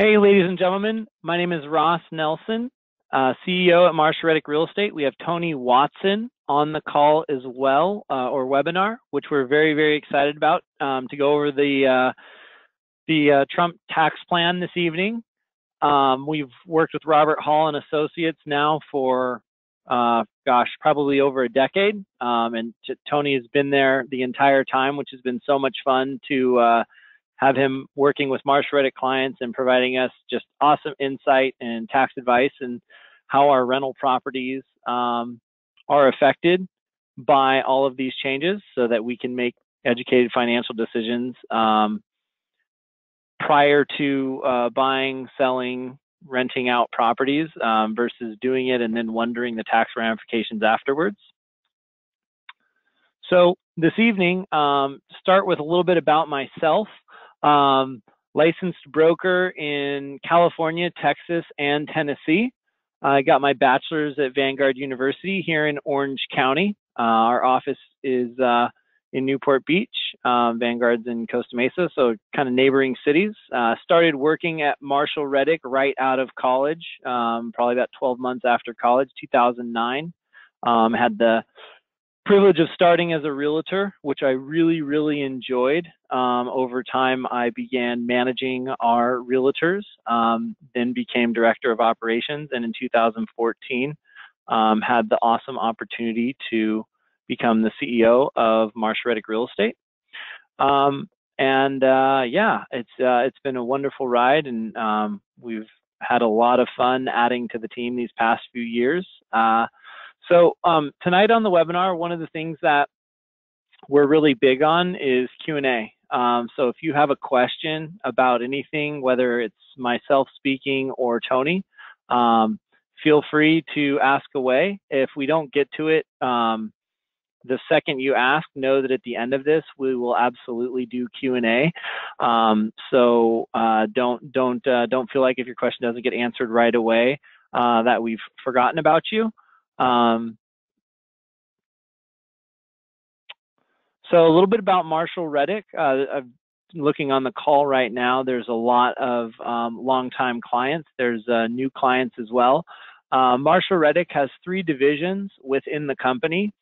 Hey, ladies and gentlemen, my name is Ross Nelson, CEO at Marsh Reddick Real Estate. We have Tony Watson on the call as well, or webinar, which we're very, very excited about to go over the Trump tax plan this evening. We've worked with Robert Hall and Associates now for, probably over a decade. And Tony has been there the entire time, which has been so much fun to have him working with Marsh Reddick clients and providing us just awesome insight and tax advice and how our rental properties are affected by all of these changes so that we can make educated financial decisions prior to buying, selling, renting out properties versus doing it and then wondering the tax ramifications afterwards. So this evening, start with a little bit about myself. Licensed broker in California, Texas, and Tennessee. I got my bachelor's at Vanguard University here in Orange County. Our office is in Newport Beach. Vanguard's in Costa Mesa, so kind of neighboring cities. Started working at Marshall Reddick right out of college, probably about 12 months after college, 2009. Had the privilege of starting as a realtor, which I really, really enjoyed. Over time, I began managing our realtors, then became director of operations, and in 2014, had the awesome opportunity to become the CEO of Marsh Reddick Real Estate. Yeah, it's been a wonderful ride, and we've had a lot of fun adding to the team these past few years. So tonight on the webinar, one of the things that we're really big on is Q&A. So if you have a question about anything, whether it's myself speaking or Tony, feel free to ask away. If we don't get to it, the second you ask, know that at the end of this, we will absolutely do Q&A. So don't feel like if your question doesn't get answered right away, that we've forgotten about you. So a little bit about Marshall Reddick. I'm looking on the call right now. There's a lot of longtime clients. There's new clients as well. Marshall Reddick has 3 divisions within the company.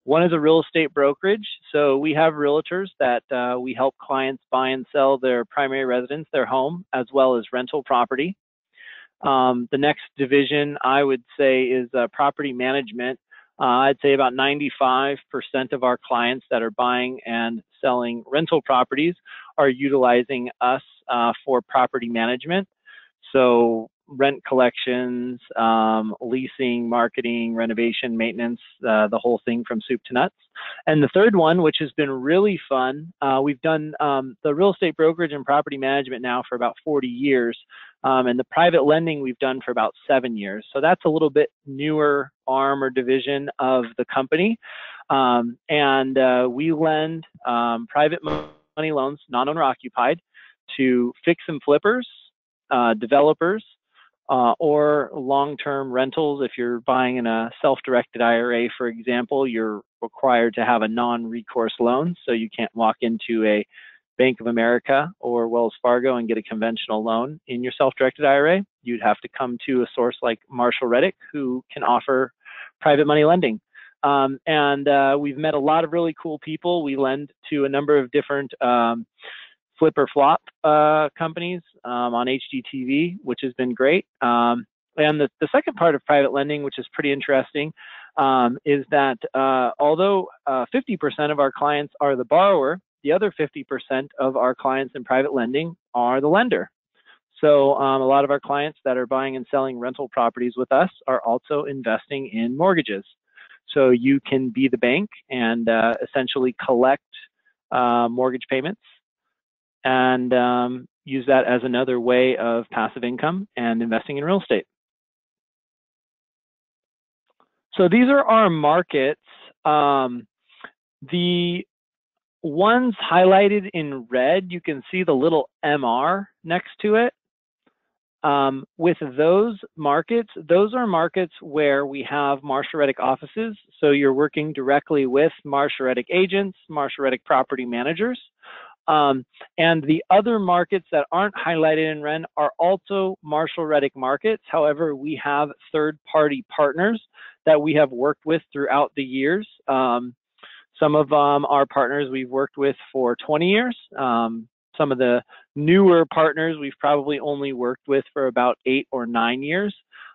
One is a real estate brokerage. So we have realtors that we help clients buy and sell their primary residence, their home, as well as rental property. The next division, I would say, is property management. I'd say about 95% of our clients that are buying and selling rental properties are utilizing us for property management. So rent collections, leasing, marketing, renovation, maintenance, the whole thing from soup to nuts. And the third one, which has been really fun, we've done the real estate brokerage and property management now for about 40 years. And the private lending we've done for about 7 years. So that's a little bit newer arm or division of the company. We lend private money loans, non-owner occupied, to fix and flippers, developers, or long-term rentals. If you're buying in a self-directed IRA, for example, you're required to have a non-recourse loan. So you can't walk into a Bank of America or Wells Fargo and get a conventional loan in your self-directed IRA. You'd have to come to a source like Marshall Reddick, who can offer private money lending. We've met a lot of really cool people. We lend to a number of different flip or flop companies on HGTV, which has been great. And the second part of private lending, which is pretty interesting, is that although 50% of our clients are the borrower, the other 50% of our clients in private lending are the lender. So a lot of our clients that are buying and selling rental properties with us are also investing in mortgages. So you can be the bank and essentially collect mortgage payments and use that as another way of passive income and investing in real estate. So these are our markets. The ones highlighted in red, you can see the little MR next to it. With those are markets where we have Marshall Reddick offices. So you're working directly with Marshall Reddick agents, Marshall Reddick property managers. And the other markets that aren't highlighted in red are also Marshall-Reddick markets. However, we have third-party partners that we have worked with throughout the years. Some of our partners we've worked with for 20 years. Some of the newer partners we've probably only worked with for about 8 or 9 years.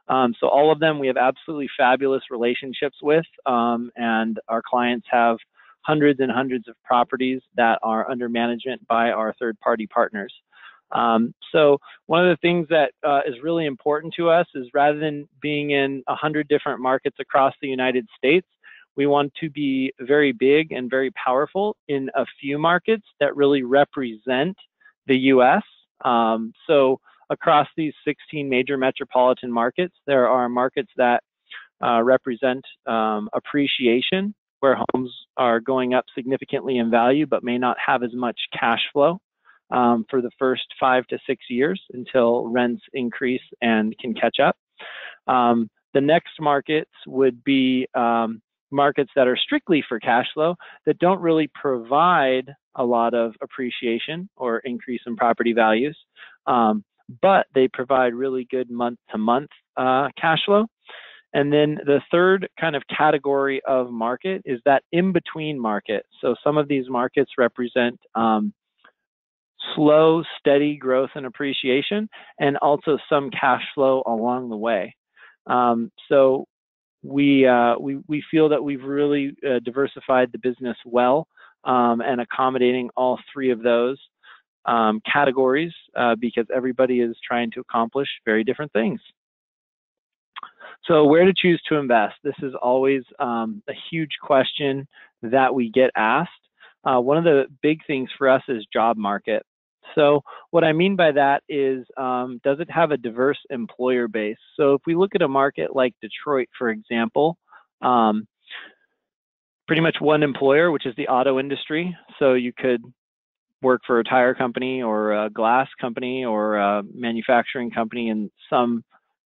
So all of them we have absolutely fabulous relationships with, and our clients have hundreds and hundreds of properties that are under management by our third-party partners. So one of the things that is really important to us is, rather than being in 100 different markets across the United States, we want to be very big and very powerful in a few markets that really represent the U.S. So across these 16 major metropolitan markets, there are markets that represent appreciation, where homes are going up significantly in value but may not have as much cash flow for the first 5 to 6 years until rents increase and can catch up. The next markets would be markets that are strictly for cash flow, that don't really provide a lot of appreciation or increase in property values, but they provide really good month-to-month cash flow. And then the third kind of category of market is that in-between market. So some of these markets represent slow, steady growth and appreciation, and also some cash flow along the way. So we feel that we've really diversified the business well, and accommodating all three of those categories, because everybody is trying to accomplish very different things. So where to choose to invest? This is always a huge question that we get asked. One of the big things for us is job market. So what I mean by that is, does it have a diverse employer base? So if we look at a market like Detroit, for example, pretty much one employer, which is the auto industry. So you could work for a tire company or a glass company or a manufacturing company in some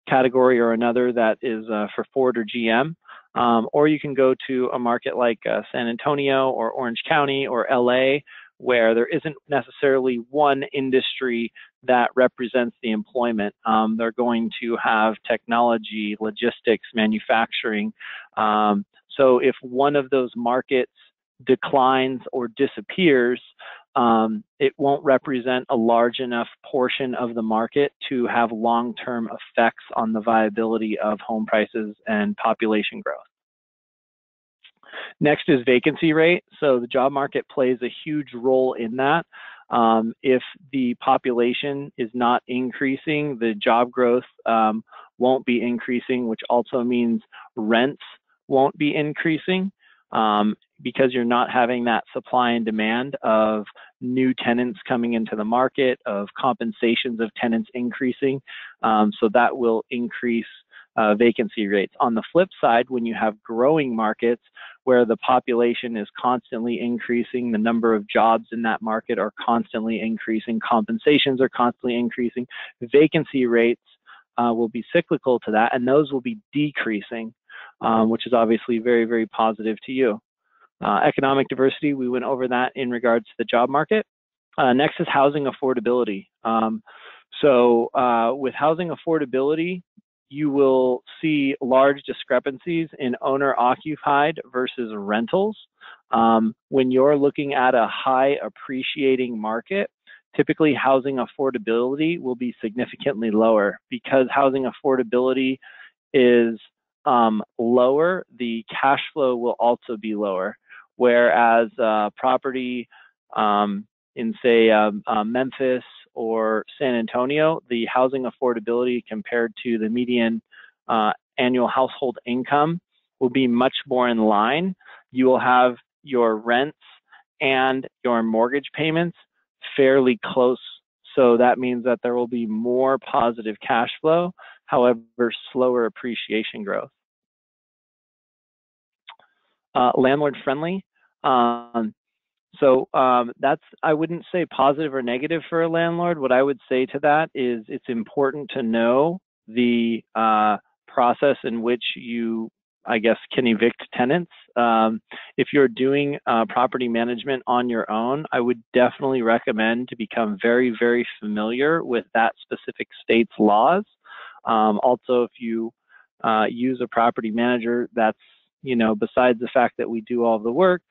category or another that is for Ford or GM. Or you can go to a market like San Antonio or Orange County or LA, where there isn't necessarily one industry that represents the employment. They're going to have technology, logistics, manufacturing. So if one of those markets declines or disappears, it won't represent a large enough portion of the market to have long-term effects on the viability of home prices and population growth. Next is vacancy rate. So the job market plays a huge role in that. If the population is not increasing, the job growth won't be increasing, which also means rents won't be increasing, because you're not having that supply and demand of new tenants coming into the market, of compensations of tenants increasing. So that will increase vacancy rates. On the flip side, when you have growing markets where the population is constantly increasing, the number of jobs in that market are constantly increasing, compensations are constantly increasing, vacancy rates will be cyclical to that, and those will be decreasing, which is obviously very, very positive to you. Economic diversity, we went over that in regards to the job market. Next is housing affordability. So with housing affordability, you will see large discrepancies in owner-occupied versus rentals. When you're looking at a high appreciating market, typically housing affordability will be significantly lower. Because housing affordability is lower, the cash flow will also be lower. Whereas property in, say, Memphis or San Antonio, the housing affordability compared to the median annual household income will be much more in line. You will have your rents and your mortgage payments fairly close. So that means that there will be more positive cash flow, however, slower appreciation growth. Landlord friendly. So that's, I wouldn't say positive or negative for a landlord. What I would say to that is it's important to know the process in which you, I guess, can evict tenants. If you're doing property management on your own, I would definitely recommend to become very, very familiar with that specific state's laws. Also, if you use a property manager, that's, besides the fact that we do all the work,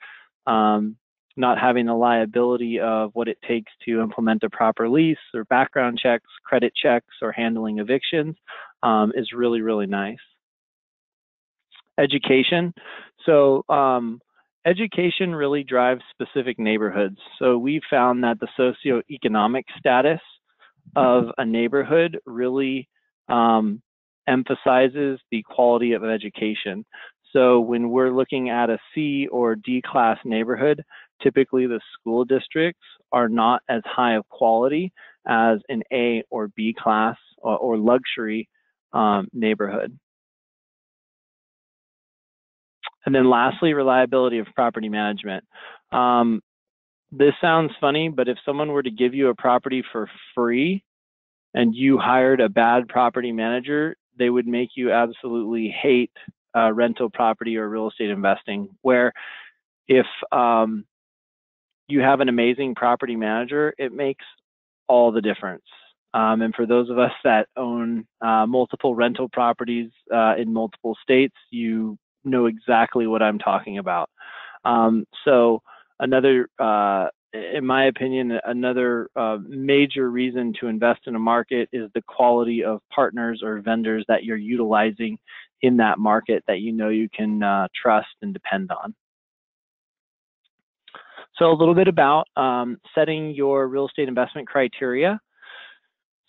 not having the liability of what it takes to implement a proper lease or background checks, credit checks, or handling evictions is really, really nice. Education. So education really drives specific neighborhoods. So we've found that the socioeconomic status of a neighborhood really emphasizes the quality of education. So when we're looking at a C or D class neighborhood, typically the school districts are not as high of quality as an A or B class or luxury neighborhood. And then lastly, reliability of property management. This sounds funny, but if someone were to give you a property for free and you hired a bad property manager, they would make you absolutely hate rental property or real estate investing. Where if you have an amazing property manager, it makes all the difference. And for those of us that own multiple rental properties in multiple states, you know exactly what I'm talking about. So another, in my opinion, another major reason to invest in a market is the quality of partners or vendors that you're utilizing in that market that you can trust and depend on. So a little bit about setting your real estate investment criteria.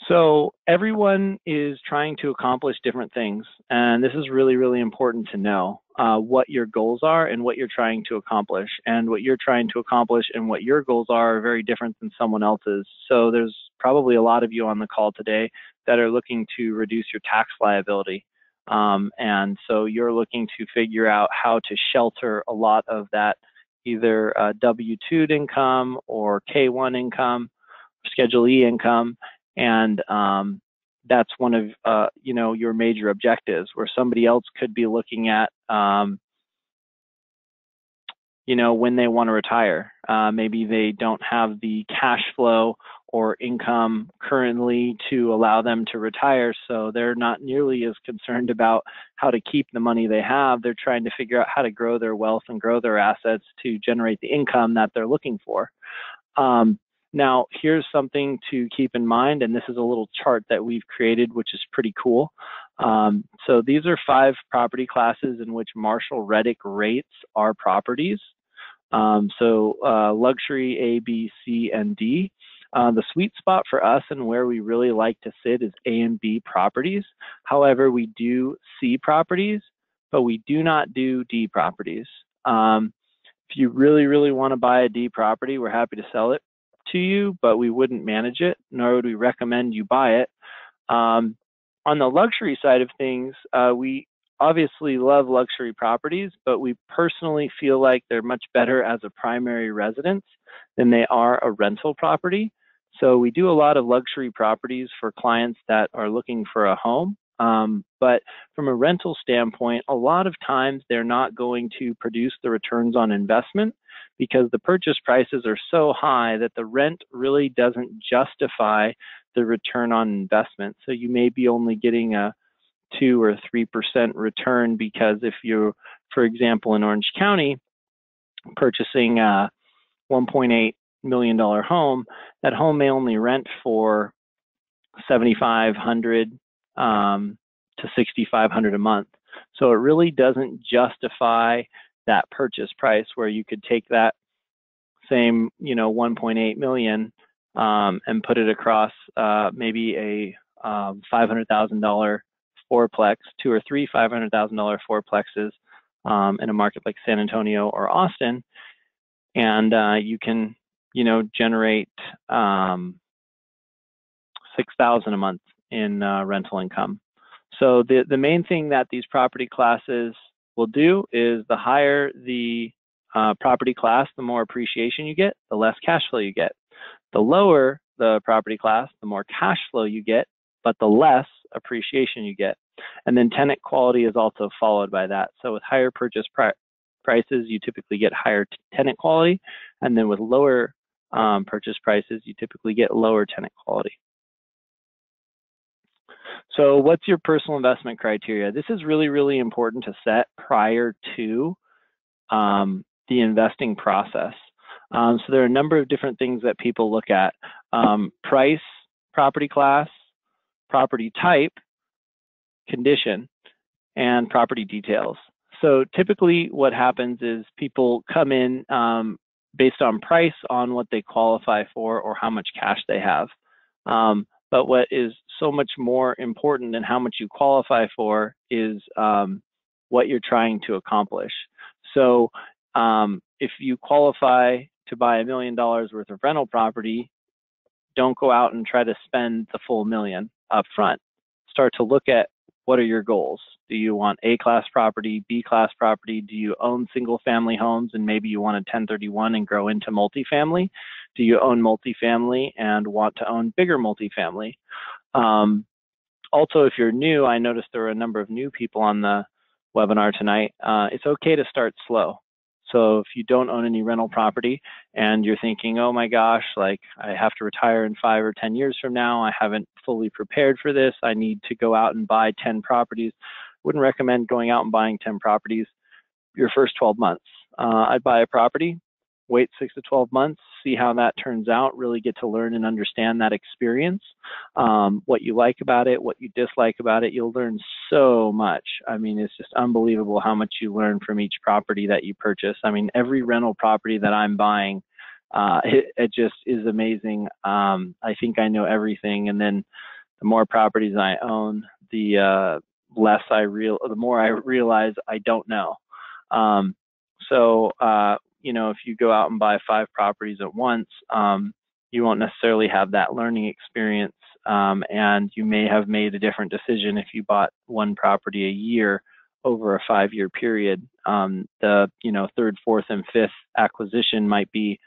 So everyone is trying to accomplish different things, and this is really, really important to know what your goals are and what you're trying to accomplish. And what you're trying to accomplish and what your goals are very different than someone else's. So there's probably a lot of you on the call today that are looking to reduce your tax liability. And so you're looking to figure out how to shelter a lot of that either W-2 income or K-1 income, Schedule E income. And that's one of your major objectives, where somebody else could be looking at when they want to retire. Maybe they don't have the cash flow or income currently to allow them to retire, so they're not nearly as concerned about how to keep the money they have. They're trying to figure out how to grow their wealth and grow their assets to generate the income that they're looking for. Now, here's something to keep in mind, and this is a little chart that we've created, which is pretty cool. So these are 5 property classes in which Marshall-Reddick rates our properties. Luxury A, B, C, and D. The sweet spot for us and where we really like to sit is A and B properties. However, we do C properties, but we do not do D properties. If you really, really want to buy a D property, we're happy to sell it to you, but we wouldn't manage it, nor would we recommend you buy it. On the luxury side of things, we obviously love luxury properties, but we personally feel like they're much better as a primary residence than they are a rental property. So we do a lot of luxury properties for clients that are looking for a home. But from a rental standpoint, a lot of times they're not going to produce the returns on investment because the purchase prices are so high that the rent really doesn't justify the return on investment. So you may be only getting a 2 or 3% return because if you're, for example, in Orange County, purchasing a $1.8 million home, that home may only rent for $7,500 to $6,500 a month. So it really doesn't justify that purchase price, where you could take that same, $1.8 million and put it across maybe a $500,000 fourplex, 2 or 3 $500,000 fourplexes in a market like San Antonio or Austin, and you can, generate $6,000 a month in rental income. So the main thing that these property classes will do is the higher the property class, the more appreciation you get, the less cash flow you get. The lower the property class, the more cash flow you get, but the less appreciation you get. And then tenant quality is also followed by that. So with higher purchase prices, you typically get higher tenant quality, and then with lower purchase prices, you typically get lower tenant quality. So what's your personal investment criteria? This is really, really important to set prior to the investing process. So there are a number of different things that people look at. Price, property class, property type, condition, and property details. So typically what happens is people come in based on price, on what they qualify for or how much cash they have. But what is so much more important than how much you qualify for is what you're trying to accomplish. So if you qualify to buy $1 million worth of rental property, don't go out and try to spend the full $1 million up front. Start to look at what are your goals. Do you want A-class property, B-class property? Do you own single-family homes and maybe you want a 1031 and grow into multifamily? Do you own multifamily and want to own bigger multifamily? Also, if you're new, I noticed there were a number of new people on the webinar tonight. It's okay to start slow. So if you don't own any rental property and you're thinking, oh my gosh, like I have to retire in 5 or 10 years from now, I haven't fully prepared for this, I need to go out and buy 10 properties. Wouldn't recommend going out and buying 10 properties your first 12 months. I'd buy a property, wait 6 to 12 months, see how that turns out, really get to learn and understand that experience, what you like about it, what you dislike about it. You'll learn so much. I mean, it's just unbelievable how much you learn from each property that you purchase. I mean, every rental property that I'm buying, it just is amazing. I think I know everything. And then the more properties I own, the more I realize I don't know. You know, if you go out and buy 5 properties at once, you won't necessarily have that learning experience, and you may have made a different decision if you bought 1 property a year over a 5-year period. The 3rd, 4th, and 5th acquisition might be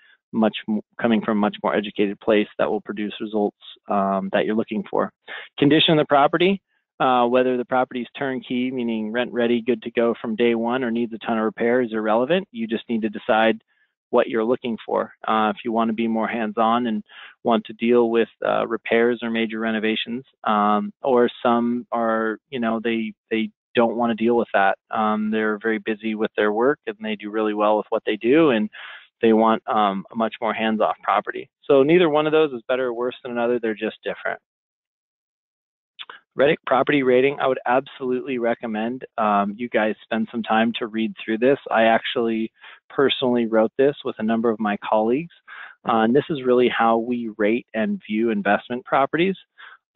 coming from a much more educated place that will produce results that you're looking for. Condition of the property. Whether the property is turnkey, meaning rent ready, good to go from day one, or needs a ton of repair is irrelevant. You just need to decide what you're looking for. If you want to be more hands-on and want to deal with repairs or major renovations, or some are, they don't want to deal with that. They're very busy with their work and they do really well with what they do, and they want a much more hands-off property. So neither one of those is better or worse than another. They're just different. Reddit property rating, I would absolutely recommend you guys spend some time to read through this. I actually personally wrote this with a number of my colleagues, and this is really how we rate and view investment properties.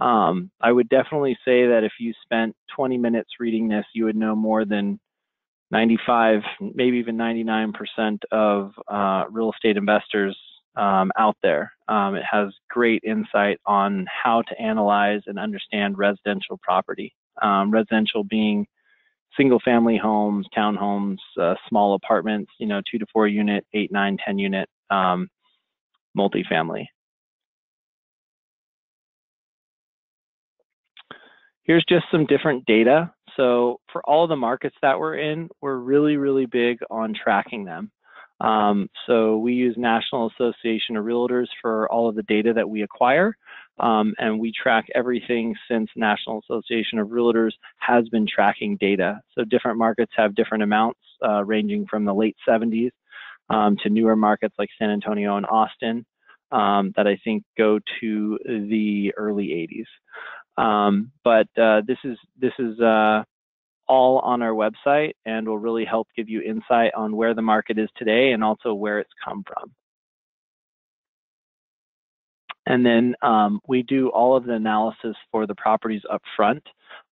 I would definitely say that if you spent 20 minutes reading this, you would know more than 95, maybe even 99% of real estate investors out there. It has great insight on how to analyze and understand residential property. Residential being single-family homes, townhomes, small apartments, 2 to 4 unit, 8, 9, 10 unit multifamily. Here's just some different data. So for all the markets that we're in, we're really, really big on tracking them. So we use National Association of Realtors for all of the data that we acquire, and we track everything since National Association of Realtors has been tracking data. So different markets have different amounts, ranging from the late 70s to newer markets like San Antonio and Austin that I think go to the early 80s. This is all on our website and will really help give you insight on where the market is today and also where it's come from. And then we do all of the analysis for the properties up front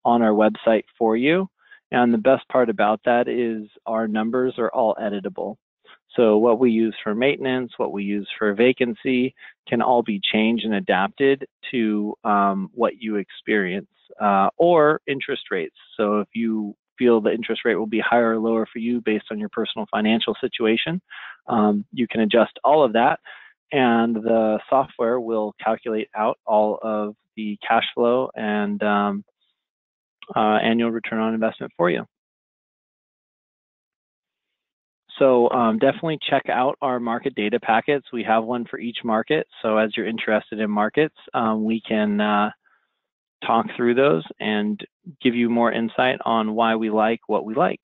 on our website for you. And the best part about that is our numbers are all editable. So what we use for maintenance, what we use for vacancy can all be changed and adapted to what you experience, or interest rates. So if you feel the interest rate will be higher or lower for you based on your personal financial situation, you can adjust all of that, and the software will calculate out all of the cash flow and annual return on investment for you. So definitely check out our market data packets. We have one for each market. So as you're interested in markets, we can talk through those and give you more insight on why we like what we like.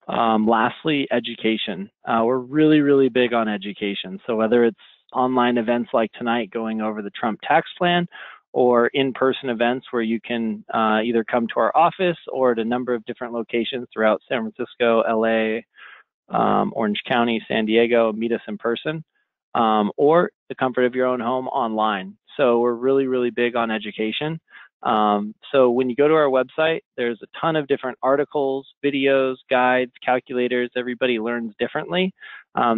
Lastly, education. We're really, really big on education. So whether it's online events like tonight going over the Trump tax plan, or in-person events where you can either come to our office or at a number of different locations throughout San Francisco, LA, Orange County, San Diego, meet us in person, or the comfort of your own home online. So we're really, really big on education. So when you go to our website, there's a ton of different articles, videos, guides, calculators. Everybody learns differently.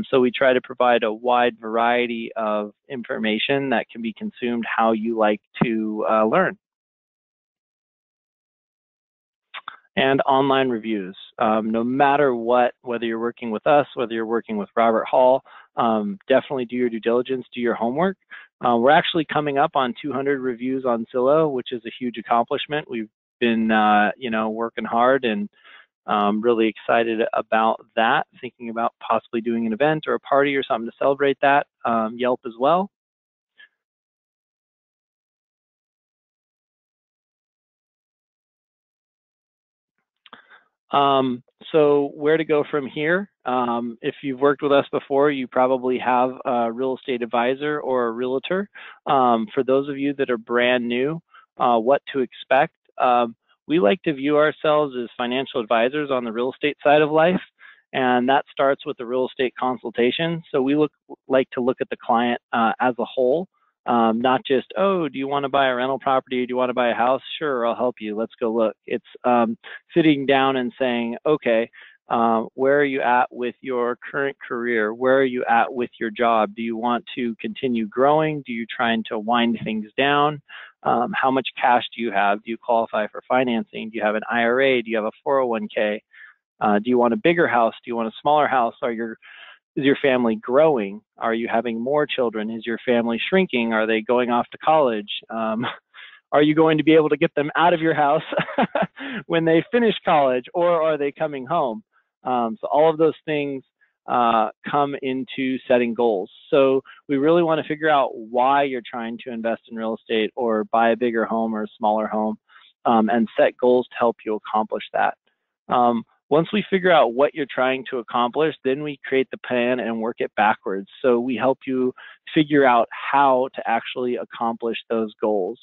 So we try to provide a wide variety of information that can be consumed how you like to learn. And online reviews. No matter what, whether you're working with us, whether you're working with Robert Hall, definitely do your due diligence, do your homework. We're actually coming up on 200 reviews on Zillow, which is a huge accomplishment. We've been, working hard and really excited about that, thinking about possibly doing an event or a party or something to celebrate that. Yelp as well. So where to go from here? If you've worked with us before, you probably have a real estate advisor or a realtor. For those of you that are brand new, what to expect? We like to view ourselves as financial advisors on the real estate side of life, and that starts with the real estate consultation. So we like to look at the client as a whole. Not just, oh, do you want to buy a rental property? Do you want to buy a house? Sure, I'll help you. Let's go look. It's sitting down and saying, okay, where are you at with your current career? Where are you at with your job? Do you want to continue growing? Do you trying to wind things down? How much cash do you have? Do you qualify for financing? Do you have an IRA? Do you have a 401k? Do you want a bigger house? Do you want a smaller house? Is your family growing? Are you having more children? Is your family shrinking? Are they going off to college? Are you going to be able to get them out of your house when they finish college, or are they coming home? So all of those things come into setting goals. So we really want to figure out why you're trying to invest in real estate or buy a bigger home or a smaller home, and set goals to help you accomplish that. Once we figure out what you're trying to accomplish, then we create the plan and work it backwards. So we help you figure out how to actually accomplish those goals.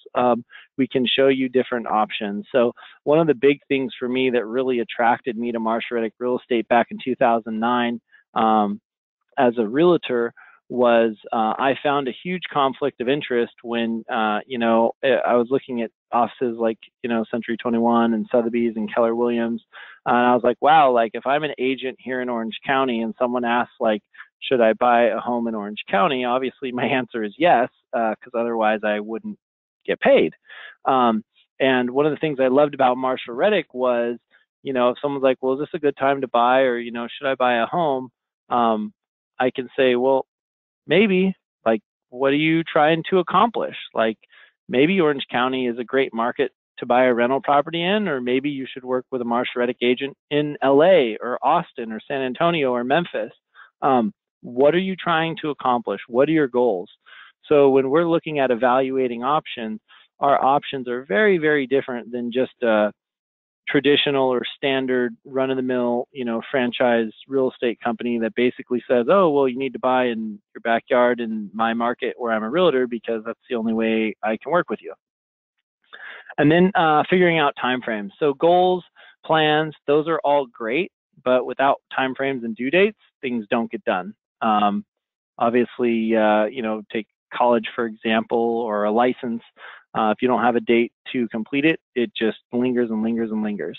We can show you different options. So one of the big things for me that really attracted me to Marsha Reddick Real Estate back in 2009 as a realtor was I found a huge conflict of interest when, I was looking at offices like, Century 21 and Sotheby's and Keller Williams. And I was like, wow, like if I'm an agent here in Orange County and someone asks like, should I buy a home in Orange County? Obviously my answer is yes, because otherwise I wouldn't get paid. And one of the things I loved about Marsha Reddick was, if someone's like, well, is this a good time to buy? Or, should I buy a home? I can say, well, maybe, like, what are you trying to accomplish? Like, maybe Orange County is a great market to buy a rental property in, or maybe you should work with a Marsha Reddick agent in LA or Austin or San Antonio or Memphis. What are you trying to accomplish? What are your goals? So when we're looking at evaluating options, our options are very, very different than just a traditional or standard run-of-the-mill, franchise real estate company that basically says, oh, well, you need to buy in your backyard in my market where I'm a realtor because that's the only way I can work with you. And then figuring out timeframes. So goals, plans, those are all great, but without timeframes and due dates, things don't get done. Obviously, take college, for example, or a license. If you don't have a date to complete it, it just lingers and lingers and lingers.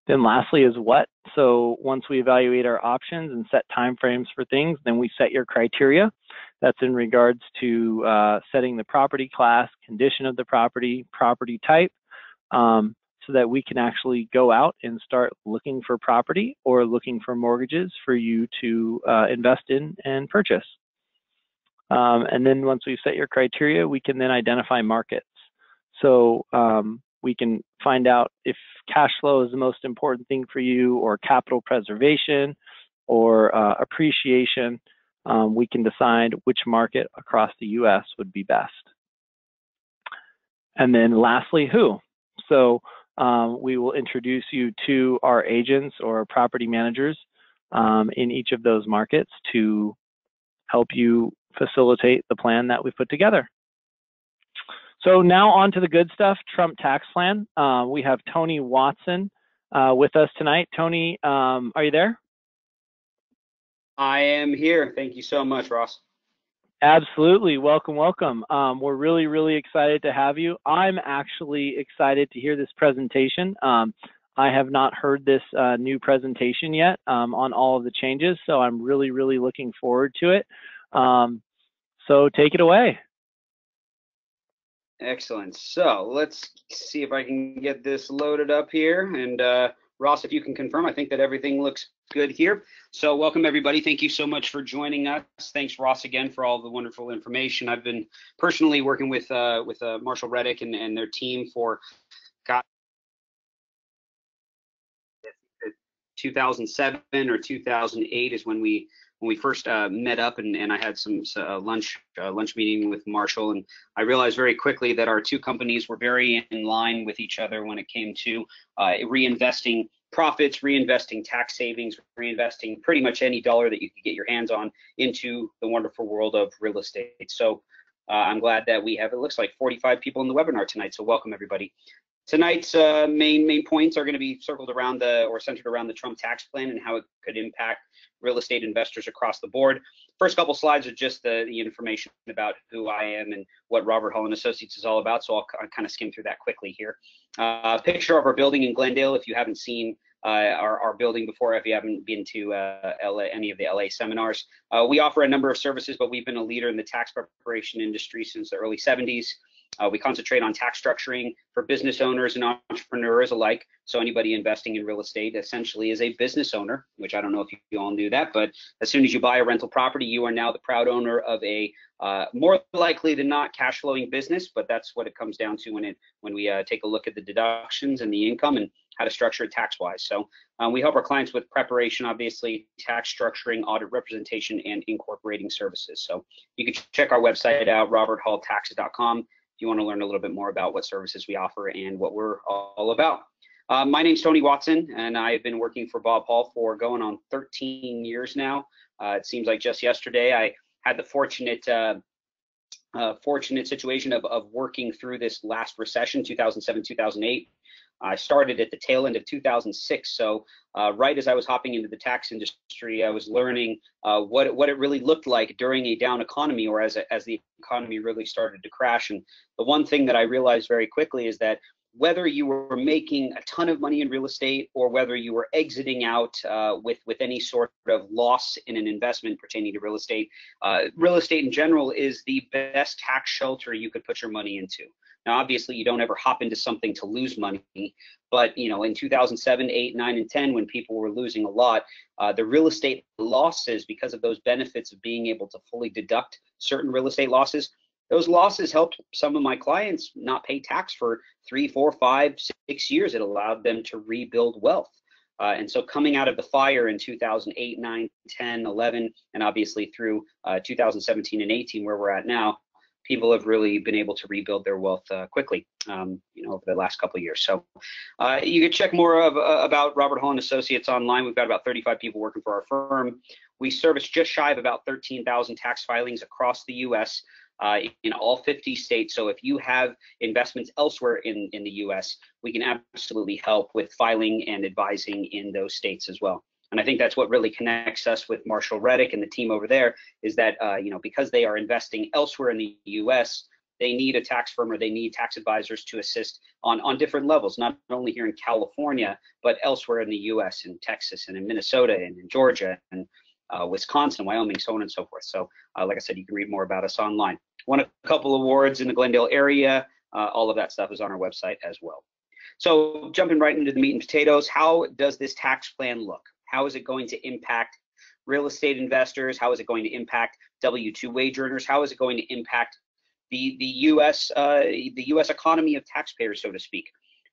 Then lastly is what? So once we evaluate our options and set timeframes for things, then we set your criteria. That's in regards to setting the property class, condition of the property, property type, so that we can actually go out and start looking for property or looking for mortgages for you to invest in and purchase. And then once we've set your criteria, we can then identify markets. So We can find out if cash flow is the most important thing for you, or capital preservation, or appreciation. We can decide which market across the US would be best. And then lastly, who? So we will introduce you to our agents or property managers in each of those markets to help you facilitate the plan that we put together. So now on to the good stuff, Trump tax plan. We have Tony Watson with us tonight. Tony, are you there? I am here. Thank you so much, Ross. Absolutely. Welcome, welcome. We're really, really excited to have you. I'm actually excited to hear this presentation. I have not heard this new presentation yet on all of the changes, so I'm really, really looking forward to it. So take it away. Excellent. So let's see if I can get this loaded up here. And Ross, if you can confirm, I think that everything looks good here. So welcome, everybody. Thank you so much for joining us. Thanks, Ross, again, for all the wonderful information. I've been personally working with Marshall Reddick and their team for 2007 or 2008 is when we first met up, and I had some lunch meeting with Marshall, and I realized very quickly that our two companies were very in line with each other when it came to reinvesting profits, reinvesting tax savings, reinvesting pretty much any dollar that you could get your hands on into the wonderful world of real estate. So I'm glad that we have, it looks like 45 people in the webinar tonight, so welcome everybody. Tonight's main points are going to be centered around the Trump tax plan and how it could impact real estate investors across the board. First couple slides are just the information about who I am and what Robert Hall and Associates is all about. So I'll kind of skim through that quickly here. Picture of our building in Glendale. If you haven't seen our building before, if you haven't been to any of the LA seminars, we offer a number of services, but we've been a leader in the tax preparation industry since the early 70s. We concentrate on tax structuring for business owners and entrepreneurs alike. So anybody investing in real estate essentially is a business owner, which I don't know if you all knew that, but as soon as you buy a rental property, you are now the proud owner of a more likely than not cash flowing business, but that's what it comes down to when we take a look at the deductions and the income and how to structure it tax wise. So we help our clients with preparation, obviously, tax structuring, audit representation, and incorporating services. So you can check our website out, roberthalltaxes.com. if you want to learn a little bit more about what services we offer and what we're all about. My name's Tony Watson, and I've been working for Bob Hall for going on 13 years now. It seems like just yesterday I had the fortunate situation of working through this last recession, 2007, 2008. I started at the tail end of 2006, so right as I was hopping into the tax industry, I was learning what it really looked like during a down economy, or as the economy really started to crash. And the one thing that I realized very quickly is that whether you were making a ton of money in real estate or whether you were exiting out with any sort of loss in an investment pertaining to real estate in general is the best tax shelter you could put your money into. Now, obviously, you don't ever hop into something to lose money, but in 2007, 8, 9, and 10, when people were losing a lot, the real estate losses, because of those benefits of being able to fully deduct certain real estate losses, those losses helped some of my clients not pay tax for 3, 4, 5, 6 years. It allowed them to rebuild wealth. And so coming out of the fire in 2008, 9, 10, 11, and obviously through 2017 and 18, where we're at now, people have really been able to rebuild their wealth quickly, over the last couple of years. So you can check more about Robert Hall and Associates online. We've got about 35 people working for our firm. We service just shy of about 13,000 tax filings across the U.S. In all 50 states. So if you have investments elsewhere in the U.S., we can absolutely help with filing and advising in those states as well. And I think that's what really connects us with Marshall Reddick and the team over there, is that because they are investing elsewhere in the U.S., they need a tax firm or they need tax advisors to assist on different levels, not only here in California, but elsewhere in the U.S., in Texas and in Minnesota and in Georgia and Wisconsin, Wyoming, so on and so forth. So like I said, you can read more about us online. Won a couple awards in the Glendale area. All of that stuff is on our website as well. So jumping right into the meat and potatoes, how does this tax plan look? How is it going to impact real estate investors? How is it going to impact W-2 wage earners? How is it going to impact the U.S. economy of taxpayers, so to speak?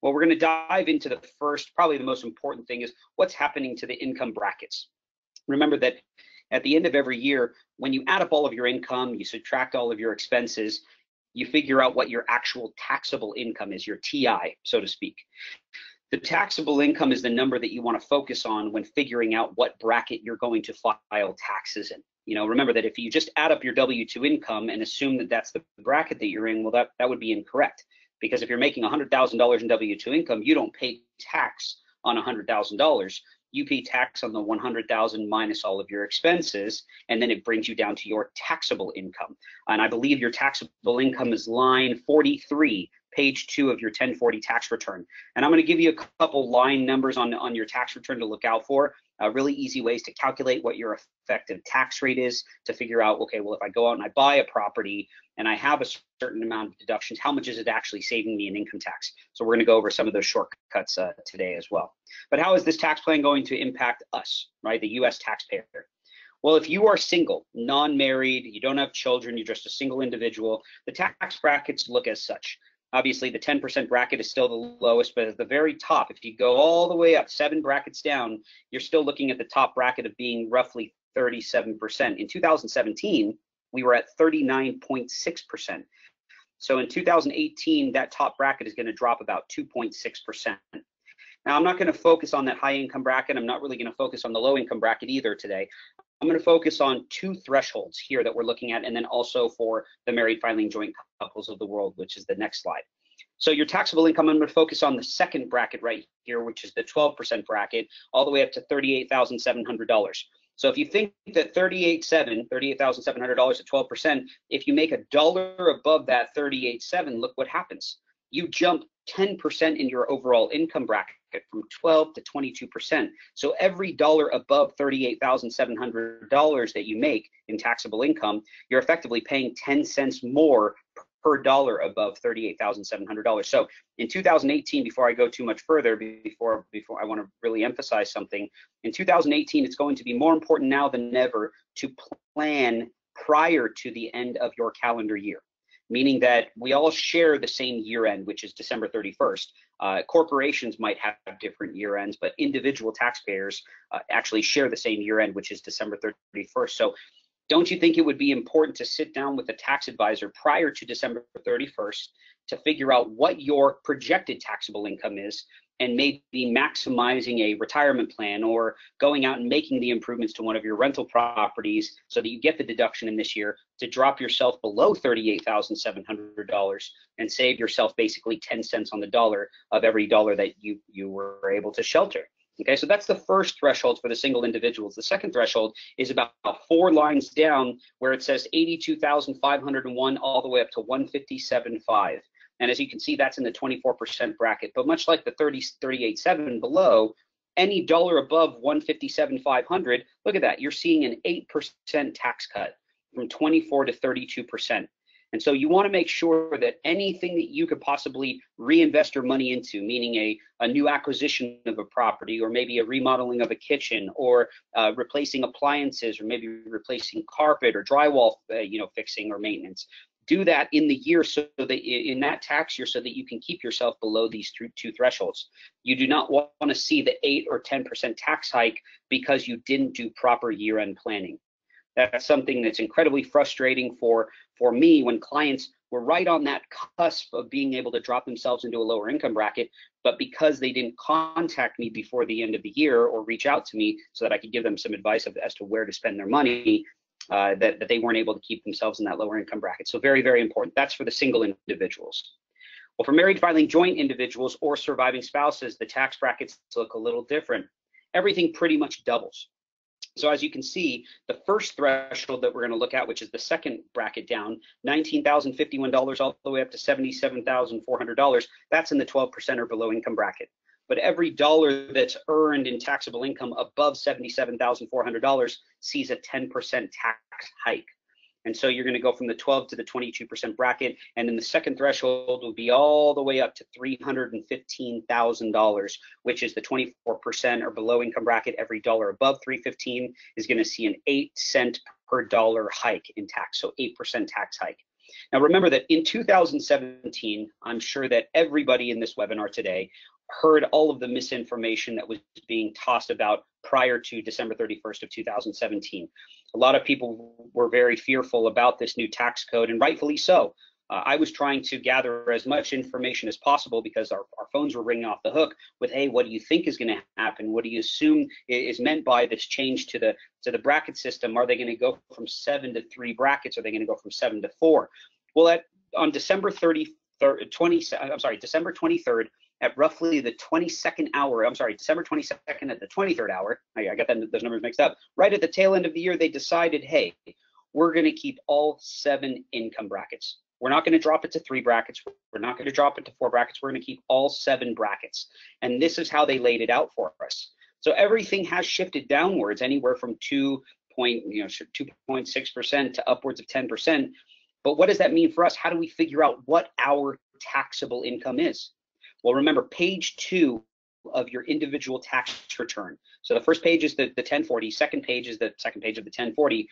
Well, we're going to dive into the first, probably the most important thing is what's happening to the income brackets. Remember that at the end of every year, when you add up all of your income, you subtract all of your expenses, you figure out what your actual taxable income is, your TI, so to speak. The taxable income is the number that you want to focus on when figuring out what bracket you're going to file taxes in. You know, remember that if you just add up your W-2 income and assume that that's the bracket that you're in, well, that would be incorrect. Because if you're making $100,000 in W-2 income, you don't pay tax on $100,000. You pay tax on the 100,000 minus all of your expenses, and then it brings you down to your taxable income. And I believe your taxable income is line 43, page 2 of your 1040 tax return. And I'm going to give you a couple line numbers on your tax return to look out for. Really easy ways to calculate what your effective tax rate is, to figure out, okay, well, if I go out and I buy a property and I have a certain amount of deductions, how much is it actually saving me in income tax? So we're going to go over some of those shortcuts today as well. But how is this tax plan going to impact us, right, the US taxpayer? Well, if you are single, non-married, you don't have children, you're just a single individual, the tax brackets look as such. Obviously, the 10% bracket is still the lowest, but at the very top, if you go all the way up 7 brackets down, you're still looking at the top bracket of being roughly 37%. In 2017, we were at 39.6%. So in 2018, that top bracket is going to drop about 2.6%. Now, I'm not going to focus on that high income bracket. I'm not really going to focus on the low income bracket either today. I'm going to focus on 2 thresholds here that we're looking at, and then also for the married filing joint couples of the world, which is the next slide. So your taxable income, I'm going to focus on the second bracket right here, which is the 12% bracket, all the way up to $38,700. So if you think that $38,700 at 12%, if you make $1 above that 38.7, look what happens. You jump 10% in your overall income bracket from 12 to 22%. So every dollar above $38,700 that you make in taxable income, you're effectively paying 10 cents more per dollar above $38,700. So in 2018, before I go too much further, before I want to really emphasize something, in 2018, it's going to be more important now than ever to plan prior to the end of your calendar year. Meaning that we all share the same year end, which is December 31st. Corporations might have different year ends, but individual taxpayers actually share the same year end, which is December 31st. So don't you think it would be important to sit down with a tax advisor prior to December 31st to figure out what your projected taxable income is, and maybe maximizing a retirement plan or going out and making the improvements to one of your rental properties so that you get the deduction in this year to drop yourself below $38,700 and save yourself basically 10 cents on the dollar of every dollar that you were able to shelter. Okay, so that's the first threshold for the single individuals. The second threshold is about 4 lines down where it says 82,501 all the way up to 157.5. And as you can see, that's in the 24% bracket. But much like the 38.7 below, any dollar above 157,500, look at that, you're seeing an 8% tax cut from 24 to 32%. And so you want to make sure that anything that you could possibly reinvest your money into, meaning a new acquisition of a property, or maybe a remodeling of a kitchen, or replacing appliances, or maybe replacing carpet or drywall, fixing or maintenance, do that in the year, so that in that tax year, so that you can keep yourself below these 2 thresholds. You do not want to see the 8 or 10% tax hike because you didn't do proper year-end planning. That's something that's incredibly frustrating for me when clients were right on that cusp of being able to drop themselves into a lower income bracket, but because they didn't contact me before the end of the year or reach out to me so that I could give them some advice as to where to spend their money, that they weren't able to keep themselves in that lower income bracket. So very, very important. That's for the single individuals. Well, for married filing joint individuals or surviving spouses, the tax brackets look a little different. Everything pretty much doubles. So as you can see, the first threshold that we're going to look at, which is the second bracket down, $19,051 all the way up to $77,400, that's in the 12% or below income bracket. But every dollar that's earned in taxable income above $77,400 sees a 10% tax hike. And so you're going to go from the 12 to the 22% bracket, and then the second threshold will be all the way up to $315,000, which is the 24% or below income bracket. Every dollar above $315 is going to see an 8 cent per dollar hike in tax, so 8% tax hike. Now, remember that in 2017, I'm sure that everybody in this webinar today heard all of the misinformation that was being tossed about prior to December 31st of 2017. A lot of people were very fearful about this new tax code, and rightfully so. I was trying to gather as much information as possible because our phones were ringing off the hook with, hey, what do you think is going to happen? What do you assume is meant by this change to the bracket system? Are they going to go from 7 to 3 brackets? Are they going to go from 7 to 4? Well, on December 23rd, at roughly the 22nd hour, December 22nd at the 23rd hour, I got those numbers mixed up, right at the tail end of the year, they decided, hey, we're going to keep all 7 income brackets. We're not going to drop it to 3 brackets. We're not going to drop it to 4 brackets. We're going to keep all 7 brackets. And this is how they laid it out for us. So everything has shifted downwards, anywhere from 2.6% to upwards of 10%. But what does that mean for us? How do we figure out what our taxable income is? Well, remember, page 2 of your individual tax return. So the first page is the 1040, second page is the second page of the 1040.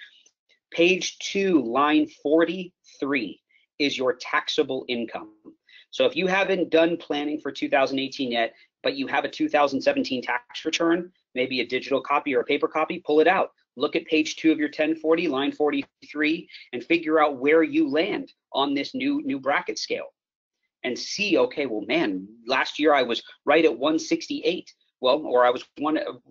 Page 2, line 43 is your taxable income. So if you haven't done planning for 2018 yet, but you have a 2017 tax return, maybe a digital copy or a paper copy, pull it out. Look at page 2 of your 1040, line 43, and figure out where you land on this new bracket scale. And see, okay, well, man, last year I was right at 168. Well, or I was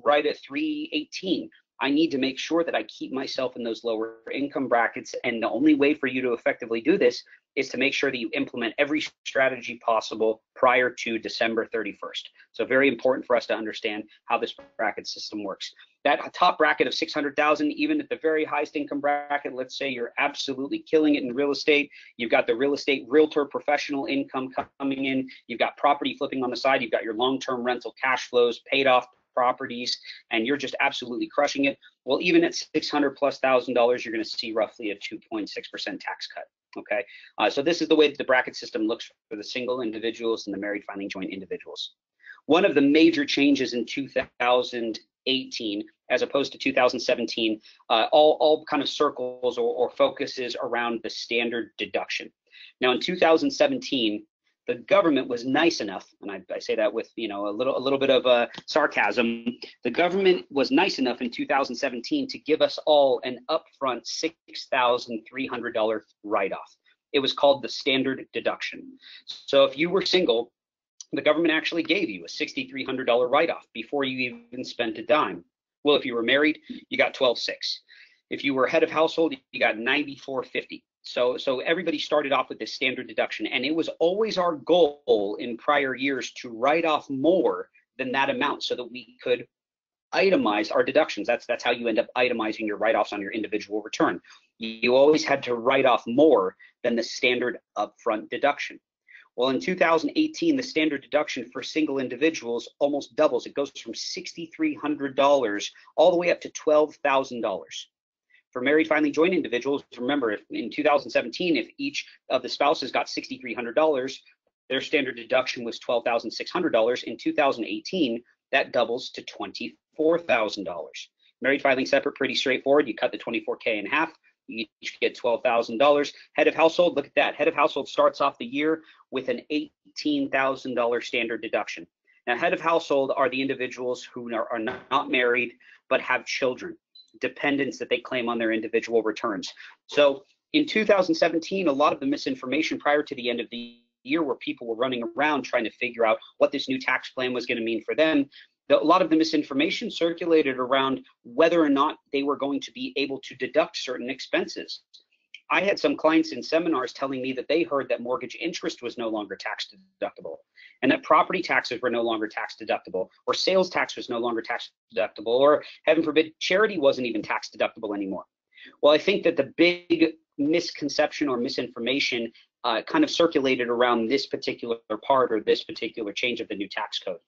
right at 318. I need to make sure that I keep myself in those lower income brackets. And the only way for you to effectively do this is to make sure that you implement every strategy possible prior to December 31st. So very important for us to understand how this bracket system works. That top bracket of 600,000, even at the very highest income bracket, let's say you're absolutely killing it in real estate. You've got the real estate realtor professional income coming in. You've got property flipping on the side. You've got your long-term rental cash flows, paid off properties, and you're just absolutely crushing it. Well, even at $600,000+, you're going to see roughly a 2.6% tax cut. Okay, so this is the way that the bracket system looks for the single individuals and the married filing joint individuals. One of the major changes in 2018, as opposed to 2017, all kind of circles or focuses around the standard deduction. Now, in 2017, the government was nice enough, and I say that with a little bit of sarcasm. The government was nice enough in 2017 to give us all an upfront $6,300 write-off. It was called the standard deduction. So if you were single, the government actually gave you a $6,300 write-off before you even spent a dime. Well, if you were married, you got $12,600. If you were head of household, you got $9,450. So everybody started off with this standard deduction, and it was always our goal in prior years to write off more than that amount so that we could itemize our deductions. That's how you end up itemizing your write-offs on your individual return. You always had to write off more than the standard upfront deduction. Well, in 2018, the standard deduction for single individuals almost doubles. It goes from $6,300 all the way up to $12,000. For married filing joint individuals, remember, if in 2017, if each of the spouses got $6,300, their standard deduction was $12,600. In 2018, that doubles to $24,000. Married filing separate, pretty straightforward. You cut the $24K in half, you each get $12,000. Head of household, look at that. Head of household starts off the year with an $18,000 standard deduction. Now, head of household are the individuals who are not married but have children, dependents that they claim on their individual returns. So in 2017, a lot of the misinformation prior to the end of the year, where people were running around trying to figure out what this new tax plan was going to mean for them, a lot of the misinformation circulated around whether or not they were going to be able to deduct certain expenses. I had some clients in seminars telling me that they heard that mortgage interest was no longer tax deductible, and that property taxes were no longer tax deductible, or sales tax was no longer tax deductible, or heaven forbid, charity wasn't even tax deductible anymore. Well, I think that the big misconception or misinformation kind of circulated around this particular part or this particular change of the new tax code.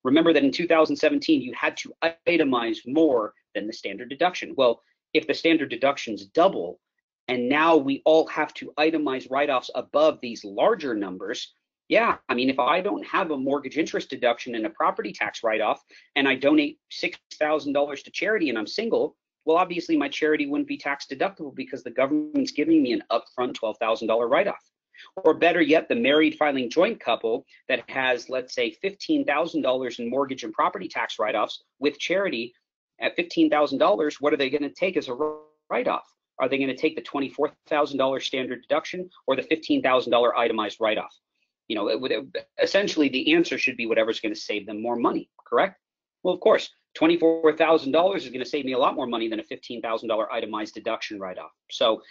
Remember that in 2017, you had to itemize more than the standard deduction. Well, if the standard deductions double, and now we all have to itemize write-offs above these larger numbers, yeah, I mean, if I don't have a mortgage interest deduction and a property tax write-off, and I donate $6,000 to charity and I'm single, Well, obviously my charity wouldn't be tax deductible because the government's giving me an upfront $12,000 write-off. Or better yet, the married filing joint couple that has, let's say, $15,000 in mortgage and property tax write-offs with charity at $15,000, what are they going to take as a write-off? Are they going to take the $24,000 standard deduction or the $15,000 itemized write-off? You know, essentially the answer should be whatever's going to save them more money, correct? Well, of course, $24,000 is going to save me a lot more money than a $15,000 itemized deduction write-off. So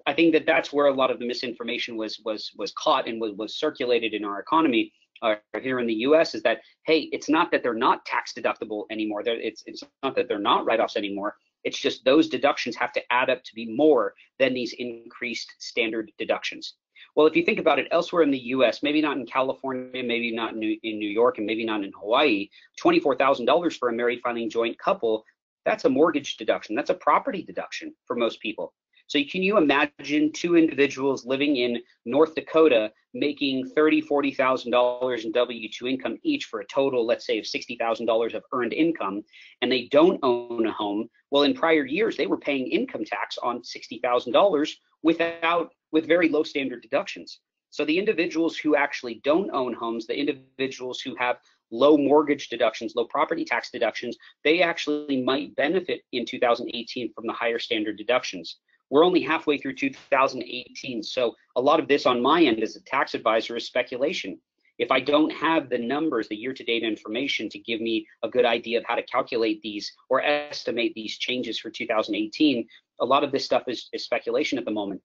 I think that that's where a lot of the misinformation was caught and was circulated in our economy here in the U.S. is that, hey, it's not that they're not tax deductible anymore. It's not that they're not write-offs anymore. It's just those deductions have to add up to be more than these increased standard deductions. Well, if you think about it, elsewhere in the U.S., maybe not in California, maybe not in New York, and maybe not in Hawaii, $24,000 for a married filing joint couple, that's a mortgage deduction. That's a property deduction for most people. So can you imagine two individuals living in North Dakota making $30,000, $40,000 in W-2 income each for a total, let's say, of $60,000 of earned income, and they don't own a home? Well, in prior years, they were paying income tax on $60,000 with very low standard deductions. So the individuals who actually don't own homes, the individuals who have low mortgage deductions, low property tax deductions, they actually might benefit in 2018 from the higher standard deductions. We're only halfway through 2018, so a lot of this on my end as a tax advisor is speculation. If I don't have the numbers, the year-to-date information to give me a good idea of how to calculate these or estimate these changes for 2018, a lot of this stuff is speculation at the moment.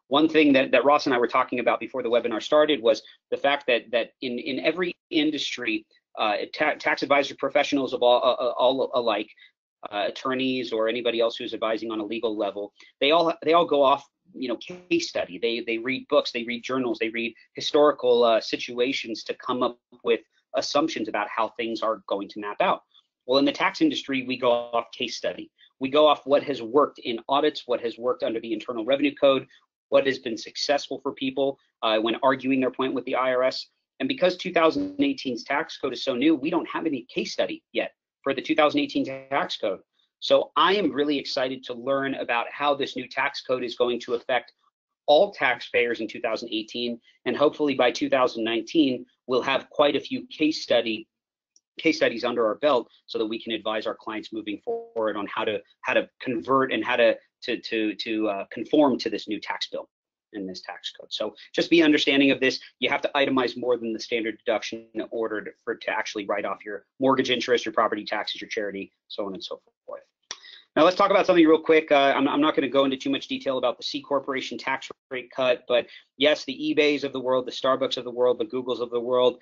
One thing that Ross and I were talking about before the webinar started was the fact that in every industry, tax advisor professionals of all alike, attorneys or anybody else who's advising on a legal level, they all go off, you know, case study. They read books, they read journals, they read historical situations to come up with assumptions about how things are going to map out. Well, in the tax industry, we go off case study. We go off what has worked in audits, what has worked under the Internal Revenue Code, what has been successful for people when arguing their point with the IRS. And because 2018's tax code is so new, we don't have any case study yet for the 2018 tax code. So I am really excited to learn about how this new tax code is going to affect all taxpayers in 2018, and hopefully by 2019 we'll have quite a few case studies under our belt so that we can advise our clients moving forward on how to convert and how to conform to this new tax bill in this tax code. So just be understanding of this. You have to itemize more than the standard deduction in order to actually write off your mortgage interest, your property taxes, your charity, so on and so forth. Now let's talk about something real quick. I'm not going to go into too much detail about the C corporation tax rate cut, but yes, the eBays of the world, the Starbucks of the world, the Googles of the world,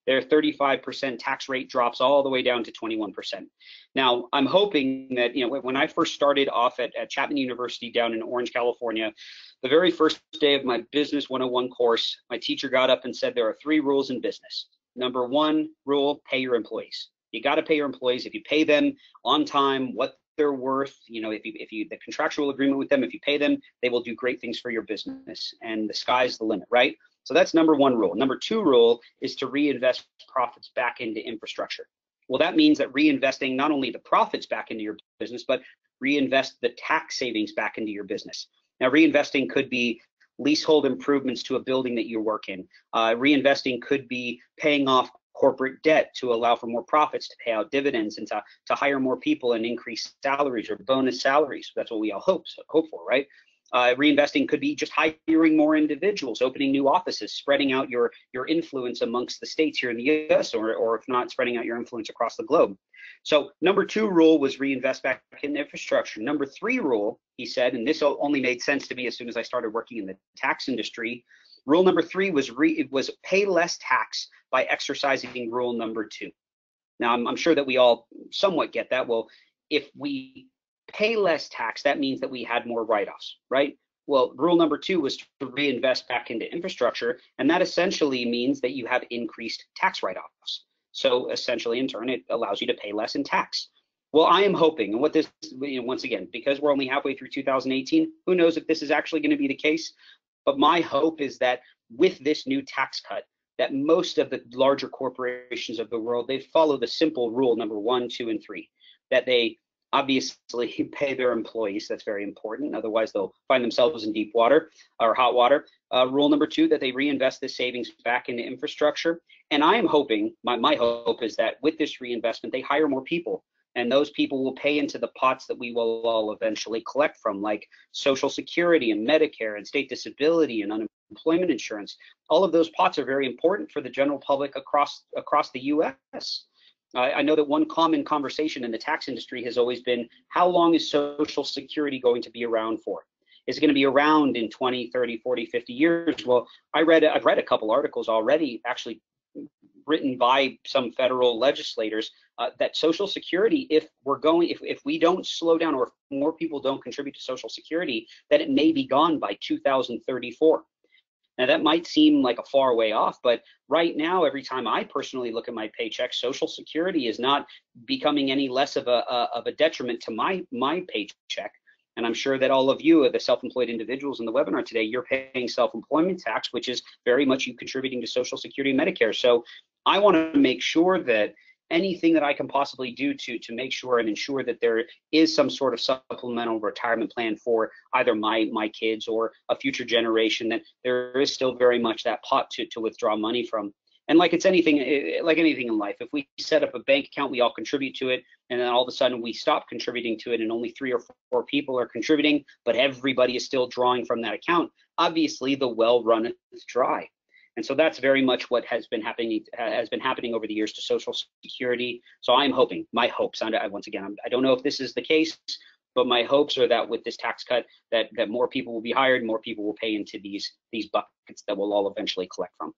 their 35% tax rate drops all the way down to 21%. Now, I'm hoping that, you know, when I first started off at Chapman University down in Orange, California, the very first day of my Business 101 course, my teacher got up and said there are 3 rules in business. Number 1 rule, pay your employees. You got to pay your employees. If you pay them on time, what they're worth, you know, if you the contractual agreement with them, if you pay them, they will do great things for your business, and the sky's the limit, right? So that's number 1 rule. Number 2 rule is to reinvest profits back into infrastructure. Well, that means that reinvesting not only the profits back into your business, but reinvest the tax savings back into your business. Now, reinvesting could be leasehold improvements to a building that you work in. Reinvesting could be paying off corporate debt to allow for more profits to pay out dividends and to hire more people and increase salaries or bonus salaries. That's what we all hope for, right? Reinvesting could be just hiring more individuals, opening new offices, spreading out your influence amongst the states here in the US, or if not, spreading out your influence across the globe. So number 2 rule was reinvest back in infrastructure. Number 3 rule, he said, and this only made sense to me as soon as I started working in the tax industry, rule number 3 was pay less tax by exercising rule number 2. Now, I'm sure that we all somewhat get that. Well, if we pay less tax, that means that we had more write-offs, right? Well, rule number 2 was to reinvest back into infrastructure, and that essentially means that you have increased tax write-offs. So essentially, in turn, it allows you to pay less in tax. Well, I am hoping, and what this, you know, once again, because we're only halfway through 2018, who knows if this is actually going to be the case, but my hope is that with this new tax cut, that most of the larger corporations of the world, they follow the simple rule number 1, 2, and 3, that they obviously pay their employees. That's very important. Otherwise, they'll find themselves in deep water or hot water. Rule number 2, that they reinvest this savings back into infrastructure. And I am hoping, my hope is that with this reinvestment, they hire more people. And those people will pay into the pots that we will all eventually collect from, like Social Security and Medicare and state disability and unemployment insurance. All of those pots are very important for the general public across the U.S. I know that one common conversation in the tax industry has always been, how long is Social Security going to be around for? Is it going to be around in 20, 30, 40, 50 years? Well, I've read a couple articles already, actually written by some federal legislators, that Social Security, if we don't slow down, or if more people don't contribute to Social Security, that it may be gone by 2034. Now, that might seem like a far way off, but right now, every time I personally look at my paycheck, Social Security is not becoming any less of a detriment to my paycheck. And I'm sure that all of you, the self-employed individuals in the webinar today, you're paying self-employment tax, which is very much you contributing to Social Security and Medicare. So I want to make sure that anything that I can possibly do to make sure and ensure that there is some sort of supplemental retirement plan for either my kids or a future generation, that there is still very much that pot to withdraw money from. And like anything in life, if we set up a bank account, we all contribute to it, and then all of a sudden we stop contributing to it and only 3 or 4 people are contributing, but everybody is still drawing from that account, obviously the well runneth dry. And so that's very much what has been happening over the years to Social Security. So I'm hoping, my hopes, once again, I don't know if this is the case, but my hopes are that with this tax cut, that more people will be hired, more people will pay into these buckets that we'll all eventually collect from.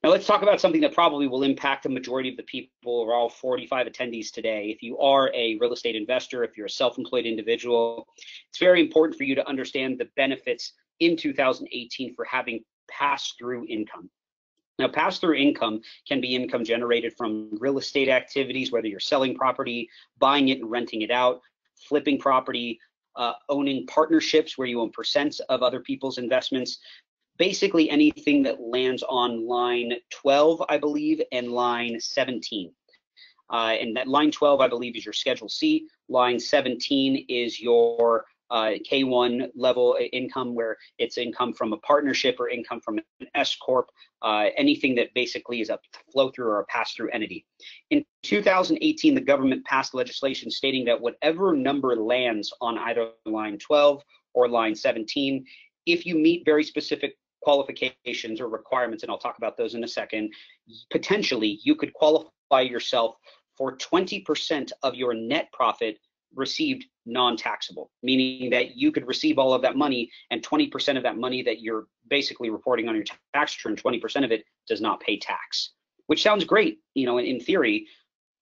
Now let's talk about something that probably will impact the majority of the people, or all 45 attendees today. If you are a real estate investor, if you're a self-employed individual, it's very important for you to understand the benefits in 2018 for having pass-through income. Now, pass-through income can be income generated from real estate activities, whether you're selling property, buying it and renting it out, flipping property, owning partnerships where you own percents of other people's investments, basically anything that lands on line 12, I believe, and line 17. And that line 12, I believe, is your Schedule C. Line 17 is your K1 level income, where it's income from a partnership or income from an S corp, anything that basically is a flow through or a pass through entity. In 2018, the government passed legislation stating that whatever number lands on either line 12 or line 17, if you meet very specific qualifications or requirements, and I'll talk about those in a second, potentially you could qualify yourself for 20% of your net profit received non-taxable, meaning that you could receive all of that money, and 20% of that money that you're basically reporting on your tax return, 20% of it does not pay tax, which sounds great, in theory,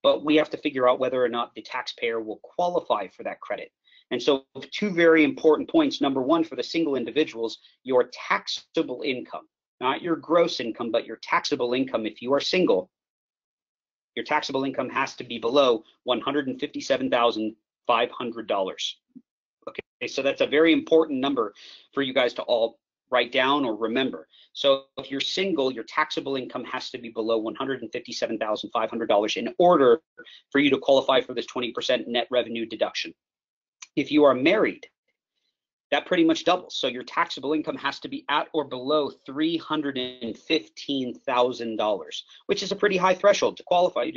but we have to figure out whether or not the taxpayer will qualify for that credit. And so 2 very important points. Number 1, for the single individuals, your taxable income, not your gross income, but your taxable income. If you are single, your taxable income has to be below $157,500. Okay, so that's a very important number for you guys to all write down or remember. So if you're single, your taxable income has to be below $157,500 in order for you to qualify for this 20% net revenue deduction. If you are married, that pretty much doubles. So your taxable income has to be at or below $315,000, which is a pretty high threshold to qualify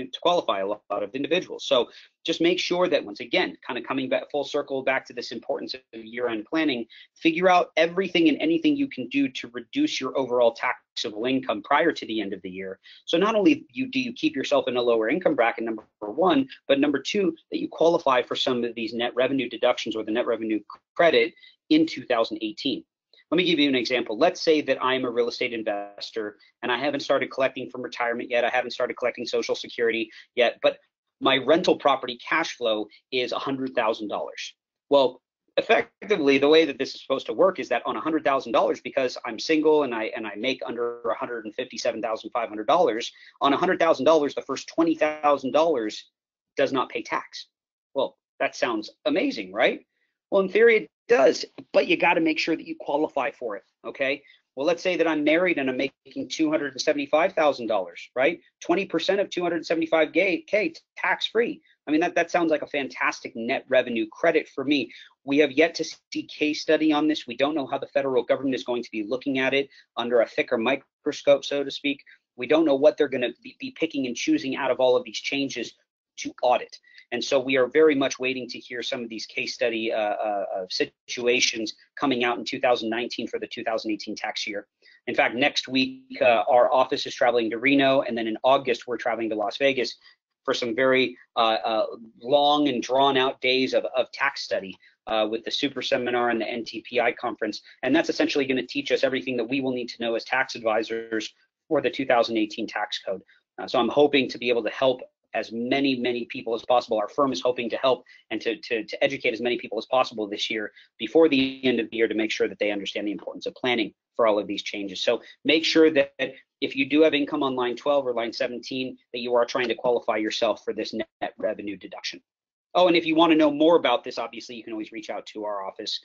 a lot of individuals. So just make sure that, once again, kind of coming back full circle back to this importance of year-end planning, figure out everything and anything you can do to reduce your overall taxable income prior to the end of the year. So not only do you keep yourself in a lower income bracket, number 1, but number 2, that you qualify for some of these net revenue deductions or the net revenue credit in 2018. Let me give you an example. Let's say that I'm a real estate investor and I haven't started collecting from retirement yet. I haven't started collecting Social Security yet, but my rental property cash flow is $100,000. Well, effectively, the way that this is supposed to work is that on $100,000, because I'm single and I make under $157,500, on $100,000, the first $20,000 does not pay tax. Well, that sounds amazing, right? Well, in theory, it does, but you got to make sure that you qualify for it, okay? Well, let's say that I'm married and I'm making $275,000, right? 20% of $275K tax-free. I mean, that sounds like a fantastic net revenue credit for me. We have yet to see case study on this. We don't know how the federal government is going to be looking at it under a thicker microscope, so to speak. We don't know what they're going to be picking and choosing out of all of these changes to audit. And so we are very much waiting to hear some of these case study situations coming out in 2019 for the 2018 tax year. In fact, next week, our office is traveling to Reno, and then in August, we're traveling to Las Vegas for some very long and drawn out days of tax study with the Super Seminar and the NTPI conference. And that's essentially going to teach us everything that we will need to know as tax advisors for the 2018 tax code. So I'm hoping to be able to help as many people as possible. Our firm is hoping to help and to educate as many people as possible this year before the end of the year to make sure that they understand the importance of planning for all of these changes. So make sure that if you do have income on line 12 or line 17, that you are trying to qualify yourself for this net revenue deduction. Oh, and if you want to know more about this, obviously you can always reach out to our office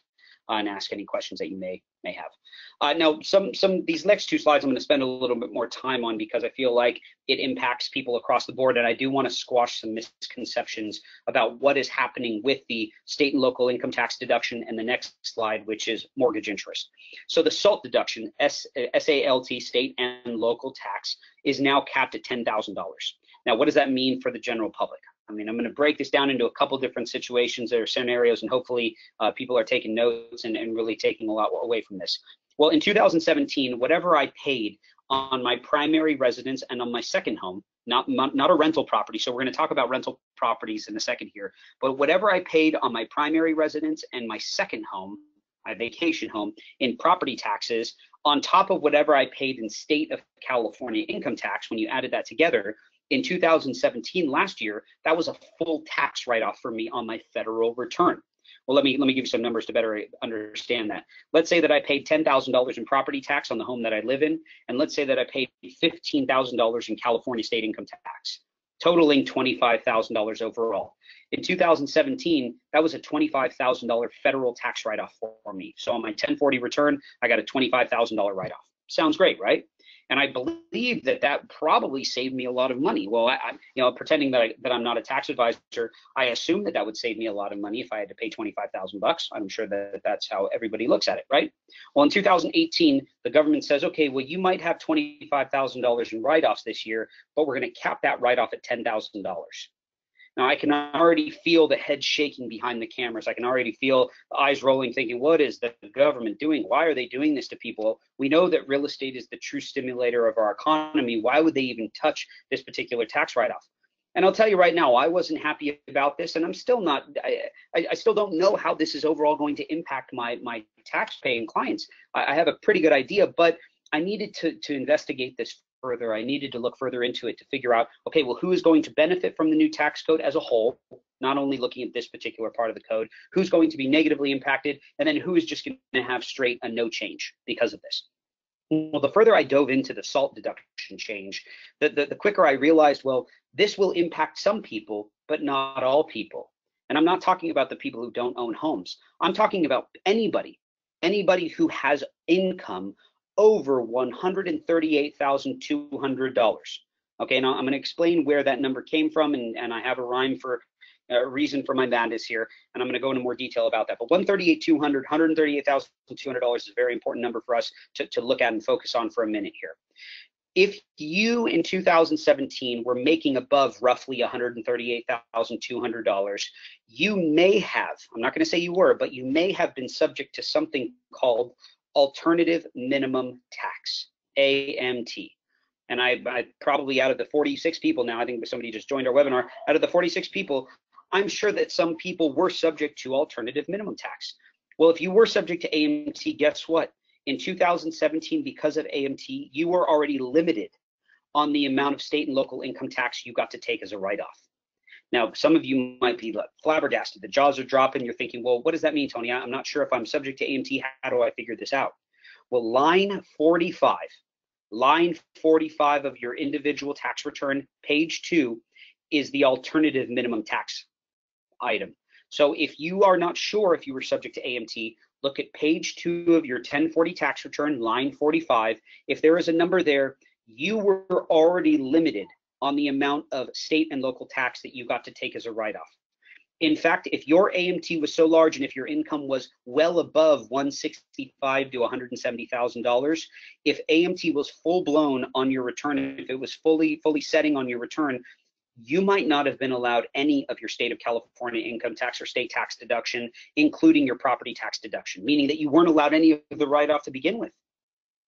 and ask any questions that you may have. Now, some these next two slides I'm going to spend a little bit more time on because I feel like it impacts people across the board, and I do want to squash some misconceptions about what is happening with the state and local income tax deduction, and the next slide, which is mortgage interest. So the SALT deduction, SALT, state and local tax, is now capped at $10,000. Now, what does that mean for the general public? I mean, I'm going to break this down into a couple different situations or scenarios, and hopefully people are taking notes and really taking a lot away from this. Well, in 2017, whatever I paid on my primary residence and on my second home, not a rental property, so we're going to talk about rental properties in a second here, but whatever I paid on my primary residence and my second home, my vacation home, in property taxes, on top of whatever I paid in state of California income tax, when you added that together, in 2017, last year, that was a full tax write-off for me on my federal return. Well, let me give you some numbers to better understand that. Let's say that I paid $10,000 in property tax on the home that I live in, and let's say that I paid $15,000 in California state income tax, totaling $25,000 overall. In 2017, that was a $25,000 federal tax write-off for me. So on my 1040 return, I got a $25,000 write-off. Sounds great, right? And I believe that probably saved me a lot of money. Well, pretending that I'm not a tax advisor, I assume that would save me a lot of money if I had to pay $25,000. I'm sure that that's how everybody looks at it, right? Well, in 2018, the government says, okay, well, you might have $25,000 in write-offs this year, but we're going to cap that write-off at $10,000. Now, I can already feel the head shaking behind the cameras. I can already feel the eyes rolling, thinking, what is the government doing? Why are they doing this to people? We know that real estate is the true stimulator of our economy. Why would they even touch this particular tax write-off? And I'll tell you right now, I wasn't happy about this, and I'm still not. I still don't know how this is overall going to impact my tax-paying clients. I have a pretty good idea, but I needed to investigate this further. I needed to look further into it to figure out, okay, well, who is going to benefit from the new tax code as a whole, not only looking at this particular part of the code, who's going to be negatively impacted, and then who is just going to have straight a no change because of this. Well, the further I dove into the SALT deduction change, the quicker I realized, well, this will impact some people, but not all people. And I'm not talking about the people who don't own homes. I'm talking about anybody who has income over $138,200. Okay, now I'm going to explain where that number came from, and I have a reason for my madness here, and I'm going to go into more detail about that. But $138,200 is a very important number for us to look at and focus on for a minute here. If you in 2017 were making above roughly $138,200, you may have, I'm not going to say you were, but you may have been subject to something called alternative minimum tax, AMT. And I probably, out of the 46 people now, I think somebody just joined our webinar, out of the 46 people, I'm sure that some people were subject to alternative minimum tax. Well, if you were subject to AMT, guess what? In 2017, because of AMT, you were already limited on the amount of state and local income tax you got to take as a write-off. Now, some of you might be flabbergasted. The jaws are dropping. You're thinking, well, what does that mean, Tony? I'm not sure if I'm subject to AMT. How do I figure this out? Well, line 45 of your individual tax return, page 2, is the alternative minimum tax item. So if you are not sure if you were subject to AMT, look at page 2 of your 1040 tax return, line 45. If there is a number there, you were already limited on the amount of state and local tax that you got to take as a write-off. In fact, if your AMT was so large and if your income was well above $165,000 to $170,000, if AMT was full blown on your return, if it was fully setting on your return, you might not have been allowed any of your state of California income tax or state tax deduction, including your property tax deduction, meaning that you weren't allowed any of the write-off to begin with.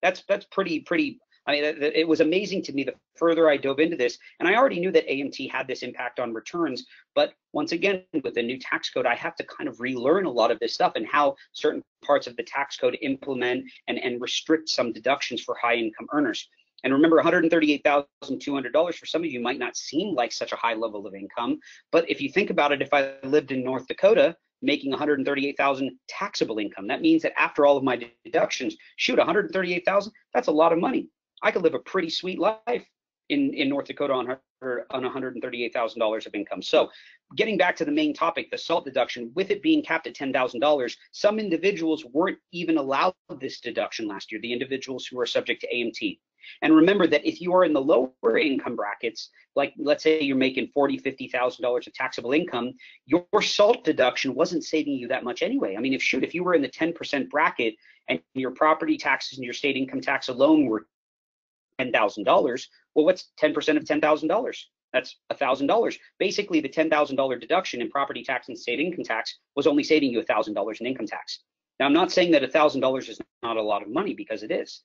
That's pretty. I mean, it was amazing to me the further I dove into this, and I already knew that AMT had this impact on returns, but once again, with the new tax code, I have to kind of relearn a lot of this stuff and how certain parts of the tax code implement and restrict some deductions for high income earners. And remember, $138,200 for some of you might not seem like such a high level of income, but if you think about it, if I lived in North Dakota, making $138,000 taxable income, that means that after all of my deductions, shoot, $138,000, that's a lot of money. I could live a pretty sweet life in North Dakota on $138,000 of income. So getting back to the main topic, the SALT deduction, with it being capped at $10,000, some individuals weren't even allowed this deduction last year, the individuals who are subject to AMT. And remember that if you are in the lower income brackets, like let's say you're making $40,000, $50,000 of taxable income, your SALT deduction wasn't saving you that much anyway. I mean, if you were in the 10% bracket and your property taxes and your state income tax alone were $10,000, well, what's 10% of $10,000? That's $1,000. Basically, the $10,000 deduction in property tax and state income tax was only saving you $1,000 in income tax. Now, I'm not saying that $1,000 is not a lot of money, because it is.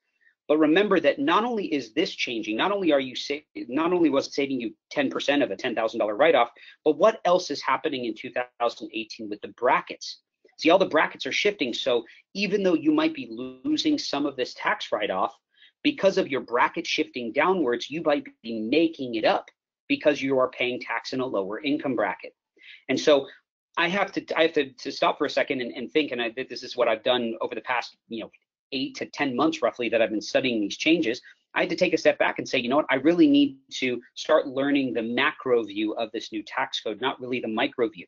But remember that not only is this changing, not only was it saving you 10% of a $10,000 write-off, but what else is happening in 2018 with the brackets? See, all the brackets are shifting. So even though you might be losing some of this tax write-off, because of your bracket shifting downwards, you might be making it up because you are paying tax in a lower income bracket. And so I have to stop for a second and think, and this is what I've done over the past 8 to 10 months roughly that I've been studying these changes. I had to take a step back and say, you know what, I really need to start learning the macro view of this new tax code, not really the micro view.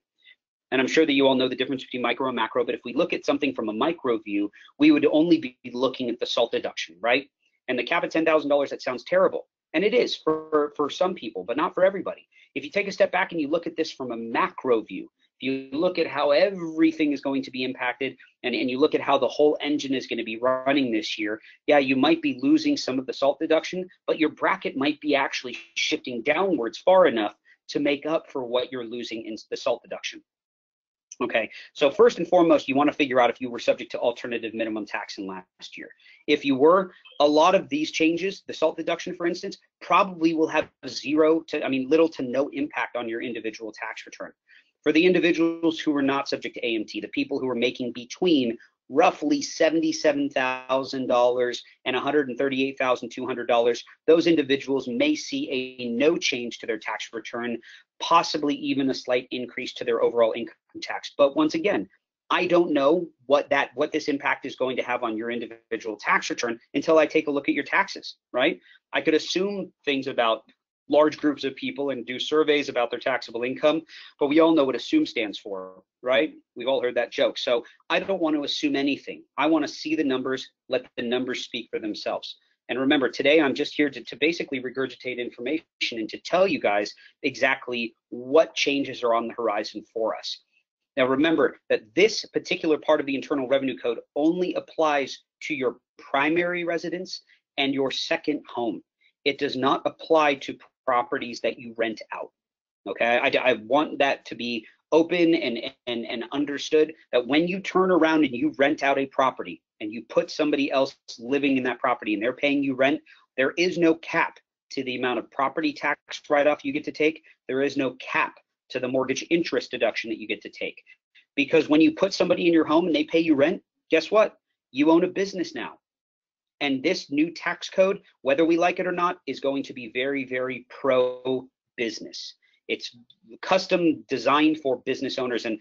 And I'm sure that you all know the difference between micro and macro, but if we look at something from a micro view, we would only be looking at the SALT deduction, right? And the cap at $10,000, that sounds terrible. And it is for some people, but not for everybody. If you take a step back and you look at this from a macro view, if you look at how everything is going to be impacted and you look at how the whole engine is going to be running this year, yeah, you might be losing some of the SALT deduction, but your bracket might be actually shifting downwards far enough to make up for what you're losing in the SALT deduction. Okay, so first and foremost, you want to figure out if you were subject to alternative minimum tax in last year. If you were, a lot of these changes, the SALT deduction, for instance, probably will have little to no impact on your individual tax return. For the individuals who are not subject to AMT, the people who are making between roughly $77,000 and $138,200, those individuals may see a no change to their tax return, possibly even a slight increase to their overall income tax. But once again, I don't know what this impact is going to have on your individual tax return until I take a look at your taxes, right? I could assume things about large groups of people and do surveys about their taxable income, but we all know what assume stands for, right? We've all heard that joke. So I don't want to assume anything. I want to see the numbers, let the numbers speak for themselves. And remember, today I'm just here to basically regurgitate information and to tell you guys exactly what changes are on the horizon for us. Now remember that this particular part of the Internal Revenue Code only applies to your primary residence and your second home. It does not apply to properties that you rent out. Okay, I want that to be open and understood, that when you turn around and you rent out a property and you put somebody else living in that property and they're paying you rent, there is no cap to the amount of property tax write-off you get to take. There is no cap to the mortgage interest deduction that you get to take. Because when you put somebody in your home and they pay you rent, guess what? You own a business now. And this new tax code, whether we like it or not, is going to be very, very pro-business. It's custom designed for business owners. And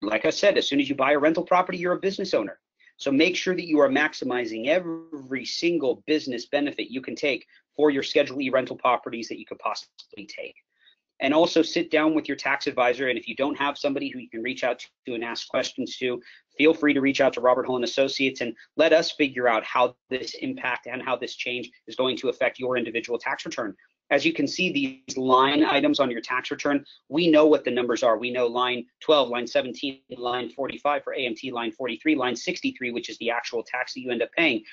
like I said, as soon as you buy a rental property, you're a business owner. So make sure that you are maximizing every single business benefit you can take for your Schedule E rental properties that you could possibly take. And also sit down with your tax advisor. And if you don't have somebody who you can reach out to and ask questions to, feel free to reach out to Robert Hull & Associates and let us figure out how this impact and how this change is going to affect your individual tax return. As you can see, these line items on your tax return, we know what the numbers are. We know line 12, line 17, line 45 for AMT, line 43, line 63, which is the actual tax that you end up paying.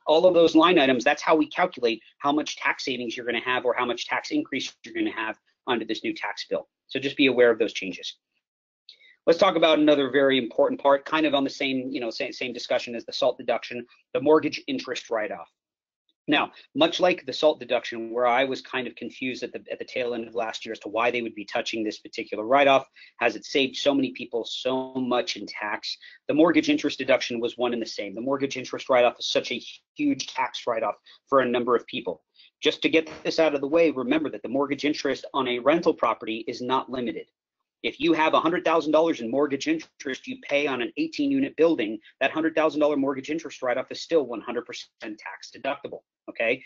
All of those line items, that's how we calculate how much tax savings you're going to have or how much tax increase you're going to have under this new tax bill. So just be aware of those changes. Let's talk about another very important part, kind of on the same, same discussion as the SALT deduction, the mortgage interest write-off. Now, much like the SALT deduction, where I was kind of confused at the tail end of last year as to why they would be touching this particular write-off, has it saved so many people so much in tax? The mortgage interest deduction was one and the same. The mortgage interest write-off is such a huge tax write-off for a number of people. Just to get this out of the way, remember that the mortgage interest on a rental property is not limited. If you have $100,000 in mortgage interest you pay on an 18-unit building, that $100,000 mortgage interest write-off is still 100% tax deductible, okay?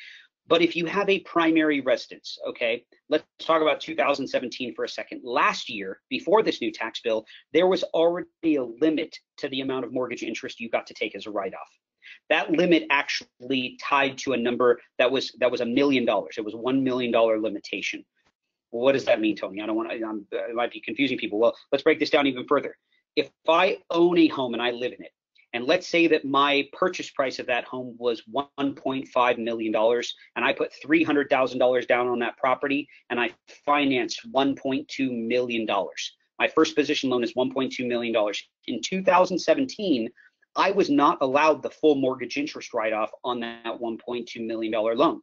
But if you have a primary residence, okay, let's talk about 2017 for a second. Last year, before this new tax bill, there was already a limit to the amount of mortgage interest you got to take as a write-off. That limit actually tied to a number that was $1 million. It was $1 million limitation. Well, what does that mean, Tony? I don't want to, it might be confusing people. Well, let's break this down even further. If I own a home and I live in it, and let's say that my purchase price of that home was $1.5 million, and I put $300,000 down on that property, and I financed $1.2 million. My first position loan is $1.2 million. In 2017, I was not allowed the full mortgage interest write-off on that $1.2 million loan.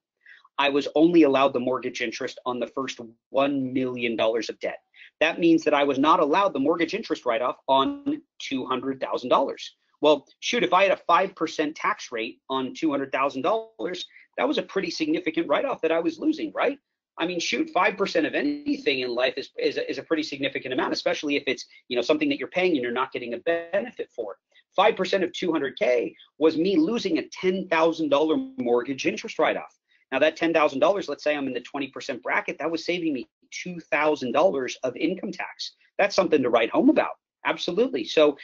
I was only allowed the mortgage interest on the first $1 million of debt. That means that I was not allowed the mortgage interest write-off on $200,000. Well, shoot, if I had a 5% tax rate on $200,000, that was a pretty significant write-off that I was losing, right? I mean, shoot, 5% of anything in life is a pretty significant amount, especially if it's something that you're paying and you're not getting a benefit for. 5% of 200K was me losing a $10,000 mortgage interest write-off. Now that $10,000, let's say I'm in the 20% bracket, that was saving me $2,000 of income tax. That's something to write home about. Absolutely. So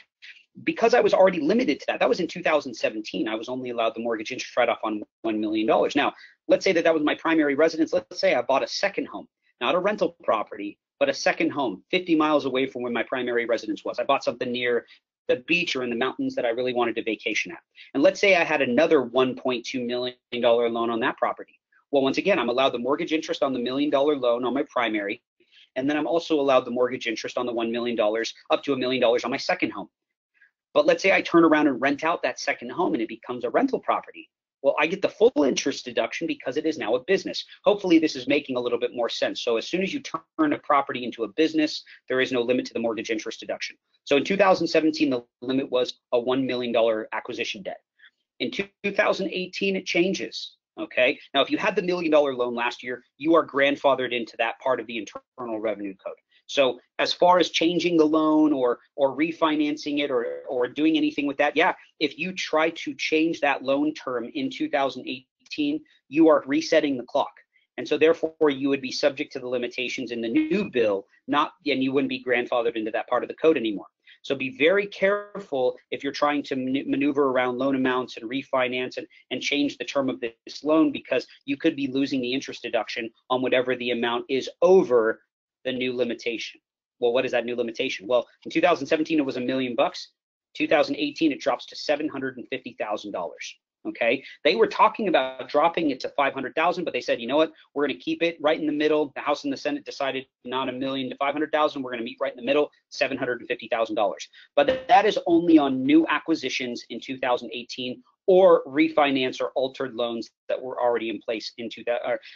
because I was already limited to that, that was in 2017. I was only allowed the mortgage interest write-off on $1 million. Now, let's say that was my primary residence. Let's say I bought a second home, not a rental property, but a second home 50 miles away from where my primary residence was. I bought something near the beach or in the mountains that I really wanted to vacation at. And let's say I had another $1.2 million loan on that property. Well, once again, I'm allowed the mortgage interest on the $1 million loan on my primary, and then I'm also allowed the mortgage interest on the $1 million up to $1 million on my second home. But let's say I turn around and rent out that second home and it becomes a rental property. Well, I get the full interest deduction because it is now a business. Hopefully this is making a little bit more sense. So as soon as you turn a property into a business, there is no limit to the mortgage interest deduction. So in 2017, the limit was a $1 million acquisition debt. In 2018, it changes. Okay. Now, if you had the $1 million loan last year, you are grandfathered into that part of the Internal Revenue Code. So as far as changing the loan or refinancing it or doing anything with that, yeah, if you try to change that loan term in 2018, you are resetting the clock. And so therefore you would be subject to the limitations in the new bill, and you wouldn't be grandfathered into that part of the code anymore. So be very careful if you're trying to maneuver around loan amounts and refinance and change the term of this loan, because you could be losing the interest deduction on whatever the amount is over the new limitation. Well, what is that new limitation? Well, in 2017, it was $1 million. 2018, it drops to $750,000. Okay, they were talking about dropping it to 500,000, but they said, you know what, we're going to keep it right in the middle. The House and the Senate decided not $1 million to 500,000. We're going to meet right in the middle, $750,000. But that is only on new acquisitions in 2018 or refinance or altered loans that were already in place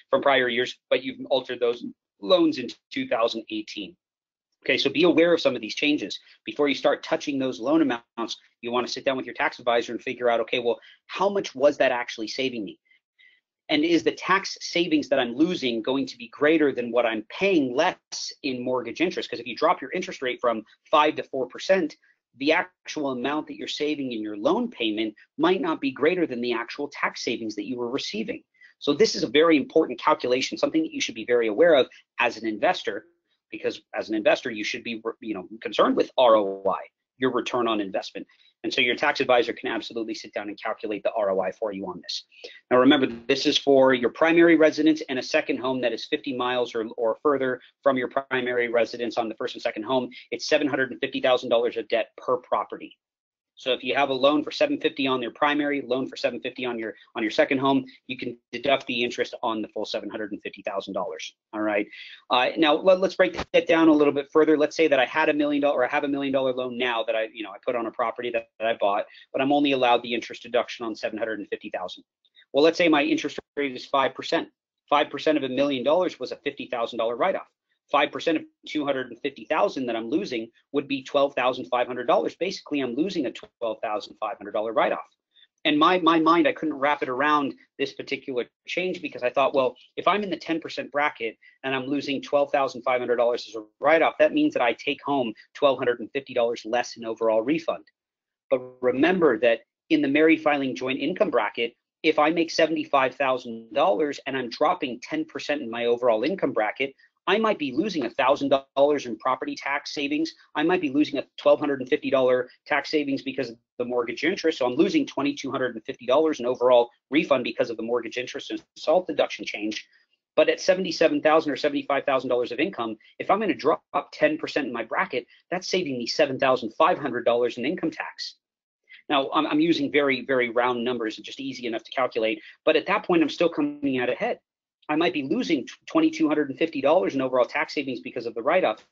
from prior years, but you've altered those loans in 2018. Okay, so be aware of some of these changes. Before you start touching those loan amounts, you want to sit down with your tax advisor and figure out, okay, well, how much was that actually saving me? And is the tax savings that I'm losing going to be greater than what I'm paying less in mortgage interest? Because if you drop your interest rate from 5 to 4%, the actual amount that you're saving in your loan payment might not be greater than the actual tax savings that you were receiving. So this is a very important calculation, something that you should be very aware of as an investor, because as an investor, you should be, concerned with ROI. your return on investment. And so your tax advisor can absolutely sit down and calculate the ROI for you on this. Now remember, this is for your primary residence and a second home that is 50 miles or further from your primary residence on the first and second home. It's $750,000 of debt per property. So if you have a loan for $750,000 on your primary, loan for $750,000 on your second home, you can deduct the interest on the full $750,000. All right. Now let's break that down a little bit further. Let's say that I had $1 million, or I have $1 million loan now that I put on a property that I bought, but I'm only allowed the interest deduction on $750,000. Well, let's say my interest rate is 5%. 5% of $1 million was a $50,000 write-off. 5% of 250,000 that I'm losing would be $12,500. Basically, I'm losing a $12,500 write-off. And my mind, I couldn't wrap it around this particular change, because I thought, well, if I'm in the 10% bracket and I'm losing $12,500 as a write-off, that means that I take home $1,250 less in overall refund. But remember that in the married filing joint income bracket, if I make $75,000 and I'm dropping 10% in my overall income bracket, I might be losing $1,000 in property tax savings. I might be losing a $1,250 tax savings because of the mortgage interest. So I'm losing $2,250 in overall refund because of the mortgage interest and SALT deduction change. But at $77,000 or $75,000 of income, if I'm going to drop 10% in my bracket, that's saving me $7,500 in income tax. Now, I'm using very, very round numbers, just easy enough to calculate. But at that point, I'm still coming out ahead. I might be losing $2,250 in overall tax savings because of the write-offs,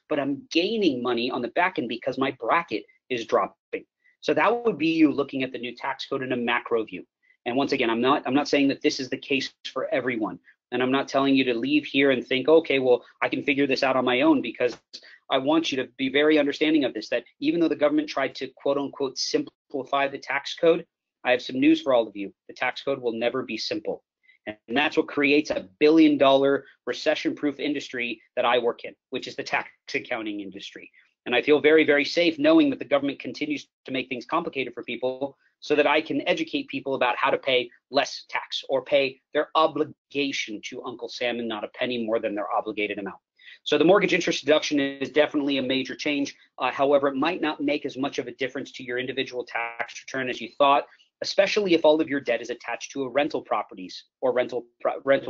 but I'm gaining money on the back end because my bracket is dropping. So that would be you looking at the new tax code in a macro view. And once again, I'm not saying that this is the case for everyone. And I'm not telling you to leave here and think, okay, well, I can figure this out on my own, because I want you to be very understanding of this, that even though the government tried to quote unquote simplify the tax code, I have some news for all of you. The tax code will never be simple. And that's what creates a billion-dollar recession-proof industry that I work in, which is the tax accounting industry. And I feel very, very safe knowing that the government continues to make things complicated for people, so that I can educate people about how to pay less tax or pay their obligation to Uncle Sam and not a penny more than their obligated amount. So the mortgage interest deduction is definitely a major change. However, it might not make as much of a difference to your individual tax return as you thought, especially if all of your debt is attached to a rental properties or rental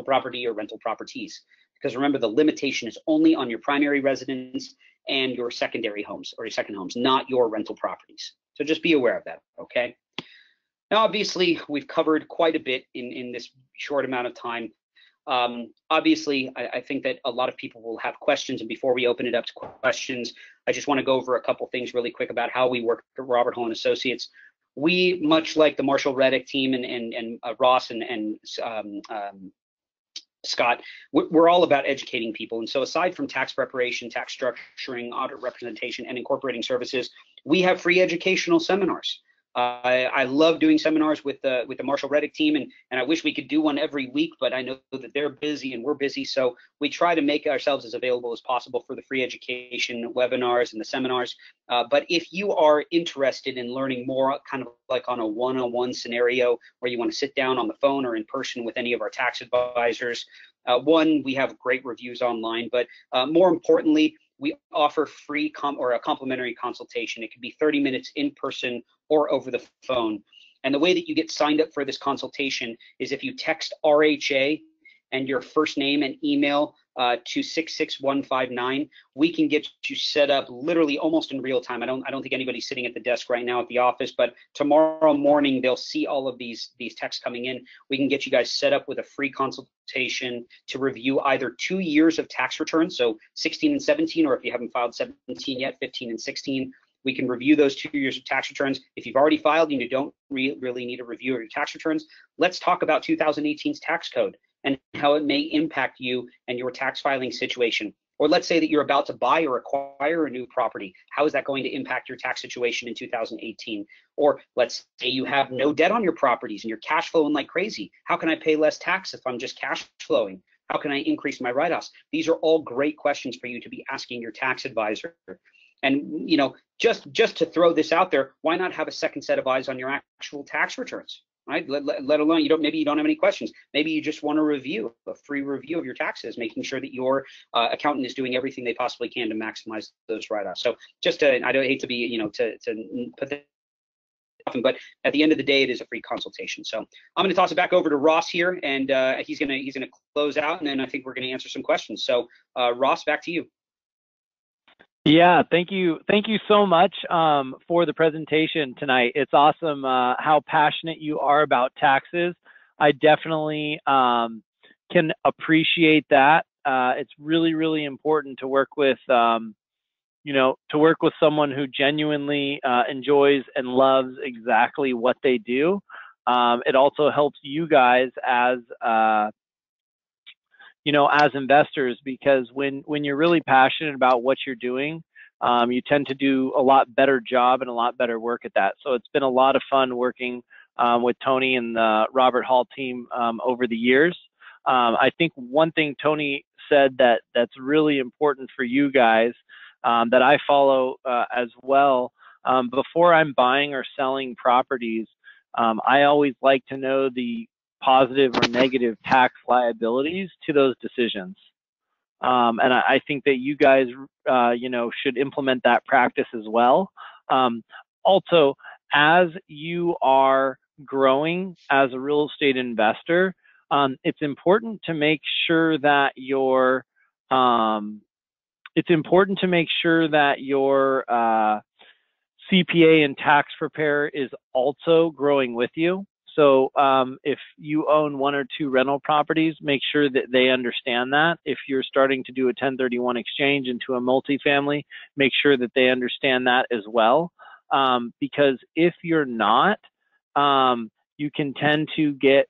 property or rental properties. Because remember, the limitation is only on your primary residence and your secondary homes or your second homes, not your rental properties. So just be aware of that, okay? Now, obviously, we've covered quite a bit in this short amount of time. Obviously, I think that a lot of people will have questions, and before we open it up to questions, I just want to go over a couple things really quick about how we work at Robert Hall & Associates. We, much like the Marshall Reddick team and Ross and Scott, we're all about educating people. And so aside from tax preparation, tax structuring, audit representation, and incorporating services, we have free educational seminars. I love doing seminars with the Marshall Reddick team, and I wish we could do one every week, but I know that they're busy and we're busy, so we try to make ourselves as available as possible for the free education webinars and the seminars. But if you are interested in learning more, kind of like on a one-on-one scenario where you want to sit down on the phone or in person with any of our tax advisors, one, we have great reviews online, but more importantly, we offer free or a complimentary consultation. It could be 30 minutes in person or over the phone. And the way that you get signed up for this consultation is if you text RHA and your first name and email to 66159, we can get you set up literally almost in real time. I don't think anybody's sitting at the desk right now at the office, but tomorrow morning they'll see all of these texts coming in. We can get you guys set up with a free consultation to review either 2 years of tax returns, so 16 and 17, or if you haven't filed 17 yet, 15 and 16. We can review those 2 years of tax returns. If you've already filed and you don't really need a review of your tax returns, let's talk about 2018's tax code and how it may impact you and your tax filing situation. Or let's say that you're about to buy or acquire a new property. How is that going to impact your tax situation in 2018? Or let's say you have no debt on your properties and you're cash flowing like crazy. How can I pay less tax if I'm just cash flowing? How can I increase my write-offs? These are all great questions for you to be asking your tax advisor. And just to throw this out there, why not have a second set of eyes on your actual tax returns? right? Let alone maybe you don't have any questions. Maybe you just want a free review of your taxes, making sure that your accountant is doing everything they possibly can to maximize those write-offs. So just I don't hate to be, to put that often, but at the end of the day, it is a free consultation. So I'm going to toss it back over to Ross here, and he's going to close out, and then I think we're going to answer some questions. So Ross, back to you. Yeah, thank you so much for the presentation tonight. It's awesome how passionate you are about taxes. I definitely can appreciate that. It's really important to work with someone who genuinely enjoys and loves exactly what they do. It also helps you guys as as investors, because when you're really passionate about what you're doing, you tend to do a lot better job and a lot better work at that. So it's been a lot of fun working with Tony and the Robert Hall team over the years. I think one thing Tony said that's really important for you guys, that I follow as well. Before I'm buying or selling properties, I always like to know the positive or negative tax liabilities to those decisions. And I think that you guys, should implement that practice as well. Also, as you are growing as a real estate investor, it's important to make sure that your CPA and tax preparer is also growing with you. So if you own 1 or 2 rental properties, make sure that they understand that. If you're starting to do a 1031 exchange into a multifamily, make sure that they understand that as well. Because if you're not, you can tend to get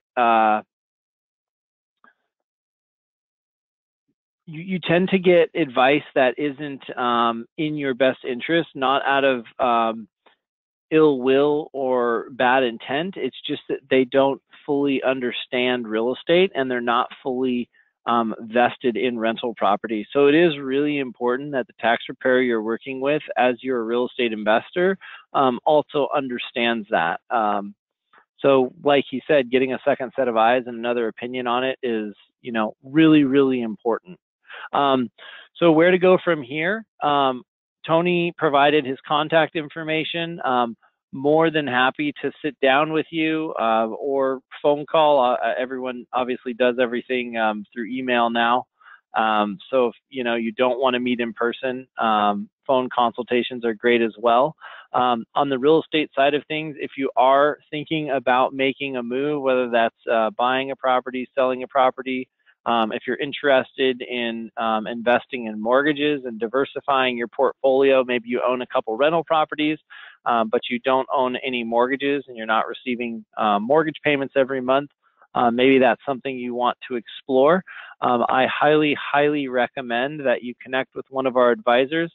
you tend to get advice that isn't in your best interest, not out of ill will or bad intent. It's just that they don't fully understand real estate and they're not fully vested in rental property. So it is really important that the tax preparer you're working with as your real estate investor also understands that. So like he said, getting a second set of eyes and another opinion on it is, really important. So where to go from here? Tony provided his contact information. More than happy to sit down with you or phone call. Everyone obviously does everything through email now. So if you don't want to meet in person, phone consultations are great as well. On the real estate side of things, if you are thinking about making a move, whether that's buying a property, selling a property, if you're interested in investing in mortgages and diversifying your portfolio, maybe you own a couple rental properties, but you don't own any mortgages and you're not receiving mortgage payments every month, maybe that's something you want to explore. I highly recommend that you connect with one of our advisors.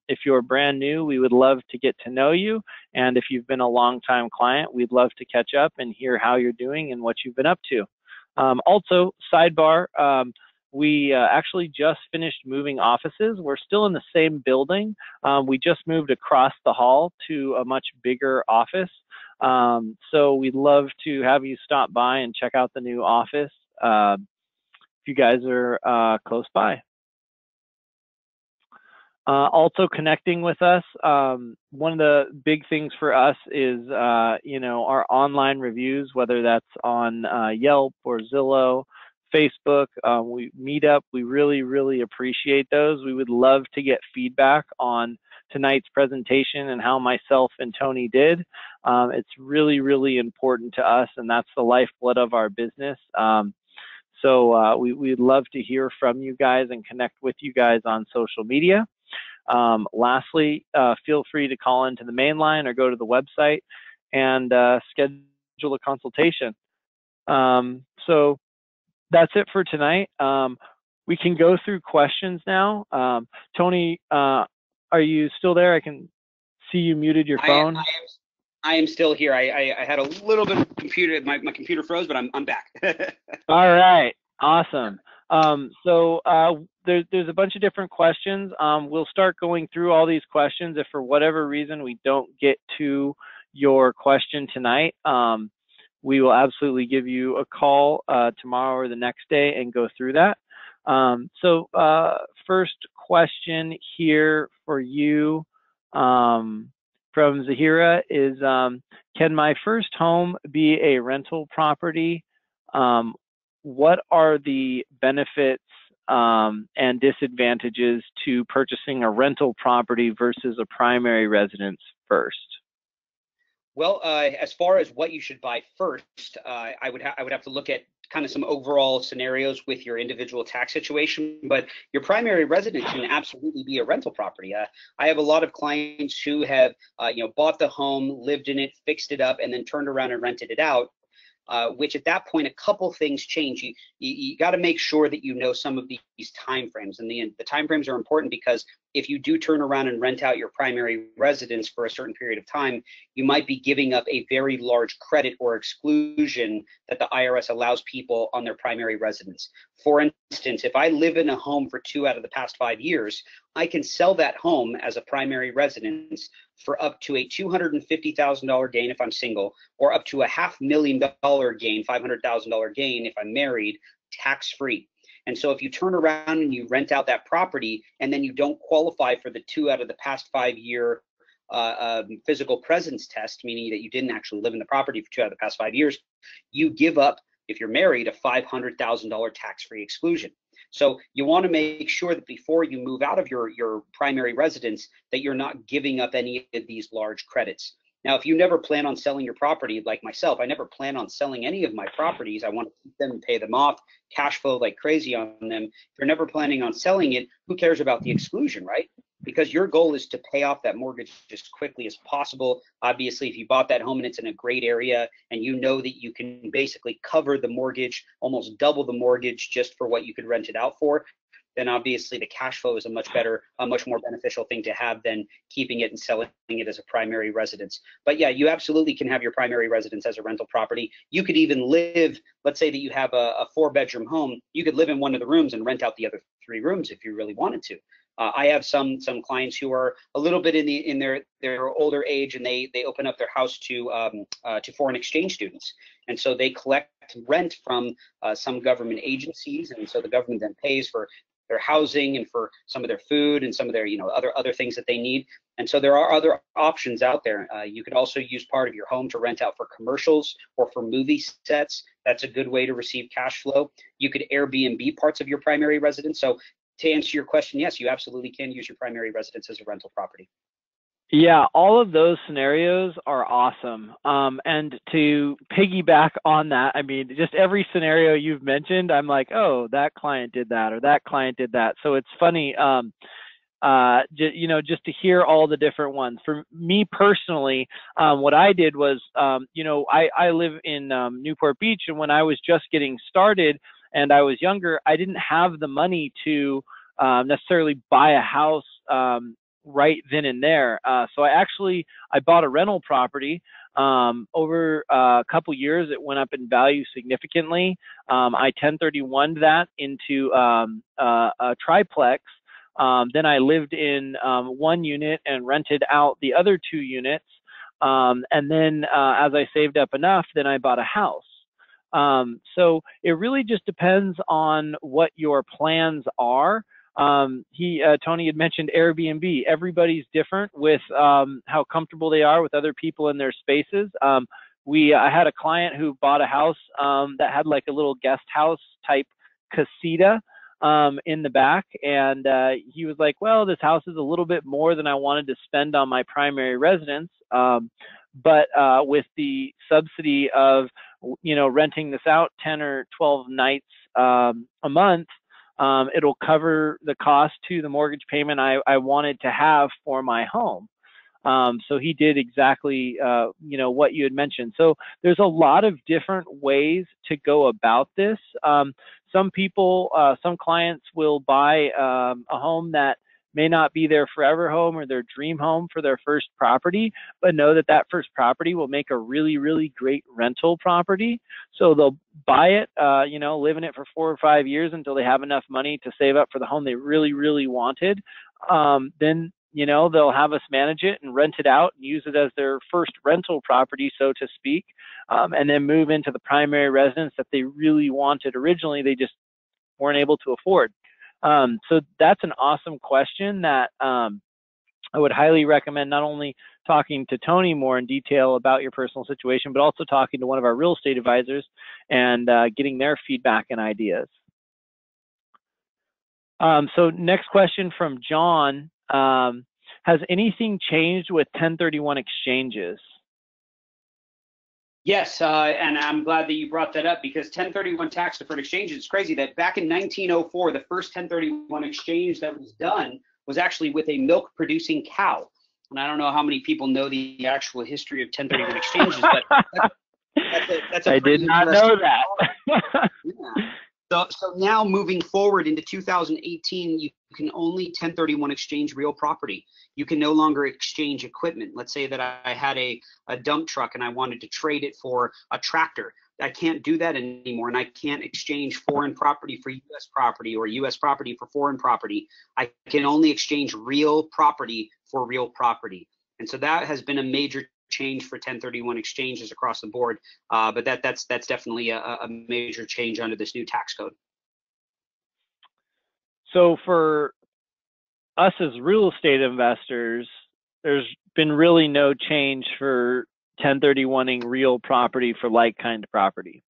If you're brand new, we would love to get to know you. And if you've been a long-time client, we'd love to catch up and hear how you're doing and what you've been up to. Also, sidebar, we actually just finished moving offices. We're still in the same building. We just moved across the hall to a much bigger office. So we'd love to have you stop by and check out the new office if you guys are close by. Also connecting with us. One of the big things for us is, our online reviews, whether that's on Yelp or Zillow, Facebook, we meet up. We really appreciate those. We would love to get feedback on tonight's presentation and how myself and Tony did. It's really important to us, and that's the lifeblood of our business. So we'd love to hear from you guys and connect with you guys on social media. Lastly, feel free to call into the main line or go to the website and schedule a consultation. So that's it for tonight. We can go through questions now. Tony, are you still there? I can see you muted your phone. I am still here. I had a little bit of computer, my computer froze, but I'm back. All right, awesome. So there's a bunch of different questions. We'll start going through all these questions. If for whatever reason we don't get to your question tonight, we will absolutely give you a call tomorrow or the next day and go through that. First question here for you from Zahira is, can my first home be a rental property? What are the benefits and disadvantages to purchasing a rental property versus a primary residence first? Well, as far as what you should buy first, I would have to look at kind of some overall scenarios with your individual tax situation, but your primary residence can absolutely be a rental property. I have a lot of clients who have, bought the home, lived in it, fixed it up, and then turned around and rented it out. Which at that point, a couple things change. You got to make sure that you know some of these time frames, and the time frames are important because if you do turn around and rent out your primary residence for a certain period of time, you might be giving up a very large credit or exclusion that the IRS allows people on their primary residence. For instance, if I live in a home for 2 out of the past 5 years, I can sell that home as a primary residence for up to a $250,000 gain if I'm single, or up to a $500,000 gain, $500,000 gain if I'm married, tax-free. And so if you turn around and you rent out that property and then you don't qualify for the 2 out of the past 5 year physical presence test, meaning that you didn't actually live in the property for 2 out of the past 5 years, you give up, if you're married, a $500,000 tax-free exclusion. So you want to make sure that before you move out of your primary residence that you're not giving up any of these large credits. Now, if you never plan on selling your property, like myself, I never plan on selling any of my properties. I want to keep them and pay them off, cash flow like crazy on them. If you're never planning on selling it, who cares about the exclusion, right? Because your goal is to pay off that mortgage as quickly as possible. Obviously, if you bought that home and it's in a great area and you know that you can basically cover the mortgage, almost double the mortgage just for what you could rent it out for, then obviously the cash flow is a much more beneficial thing to have than keeping it and selling it as a primary residence. But yeah, you absolutely can have your primary residence as a rental property. You could even live, let's say that you have a 4-bedroom home, you could live in one of the rooms and rent out the other 3 rooms if you really wanted to. I have some clients who are a little bit in their older age, and they open up their house to foreign exchange students, and so they collect rent from some government agencies, and so the government then pays for their housing and for some of their food and some of their other things that they need. And so there are other options out there. You could also use part of your home to rent out for commercials or for movie sets. That's a good way to receive cash flow. You could Airbnb parts of your primary residence. So to answer your question, yes, you absolutely can use your primary residence as a rental property. Yeah, all of those scenarios are awesome. And to piggyback on that, I mean, just every scenario you've mentioned, I'm like, oh, that client did that or that client did that. So it's funny, just to hear all the different ones. For me personally, what I did was, I live in Newport Beach, and when I was just getting started and I was younger, I didn't have the money to necessarily buy a house right then and there. So I bought a rental property. Over a couple years, it went up in value significantly. I 1031'd that into a triplex. Then I lived in one unit and rented out the other 2 units. And then as I saved up enough, then I bought a house. So it really just depends on what your plans are. Tony had mentioned Airbnb. Everybody's different with how comfortable they are with other people in their spaces. I had a client who bought a house that had like a little guest house type casita in the back, and he was like, well, this house is a little bit more than I wanted to spend on my primary residence, but with the subsidy of renting this out 10 or 12 nights a month, it'll cover the cost to the mortgage payment I wanted to have for my home. So he did exactly, what you had mentioned. So there's a lot of different ways to go about this. Some clients will buy a home that may not be their forever home or their dream home for their first property, but know that that first property will make a really, really great rental property. So they'll buy it, live in it for 4 or 5 years until they have enough money to save up for the home they really, really wanted. Then you know, they'll have us manage it and rent it out and use it as their first rental property, so to speak, and then move into the primary residence that they really wanted originally. They just weren't able to afford. So that's an awesome question that I would highly recommend not only talking to Tony more in detail about your personal situation, but also talking to one of our real estate advisors and getting their feedback and ideas. So next question from John. Has anything changed with 1031 exchanges? Yes, and I'm glad that you brought that up, because 1031 tax deferred exchanges, it's crazy that back in 1904, the first 1031 exchange that was done was actually with a milk producing cow. And I don't know how many people know the actual history of 1031 exchanges, but that's a I did not know that. Yeah. So now moving forward into 2018, you can only 1031 exchange real property. You can no longer exchange equipment. Let's say that I had a dump truck and I wanted to trade it for a tractor. I can't do that anymore, and I can't exchange foreign property for U.S. property or U.S. property for foreign property. I can only exchange real property for real property. And so that has been a major change for 1031 exchanges across the board, but that's definitely a major change under this new tax code. So for us as real estate investors, there's been really no change for 1031ing real property for like kind property.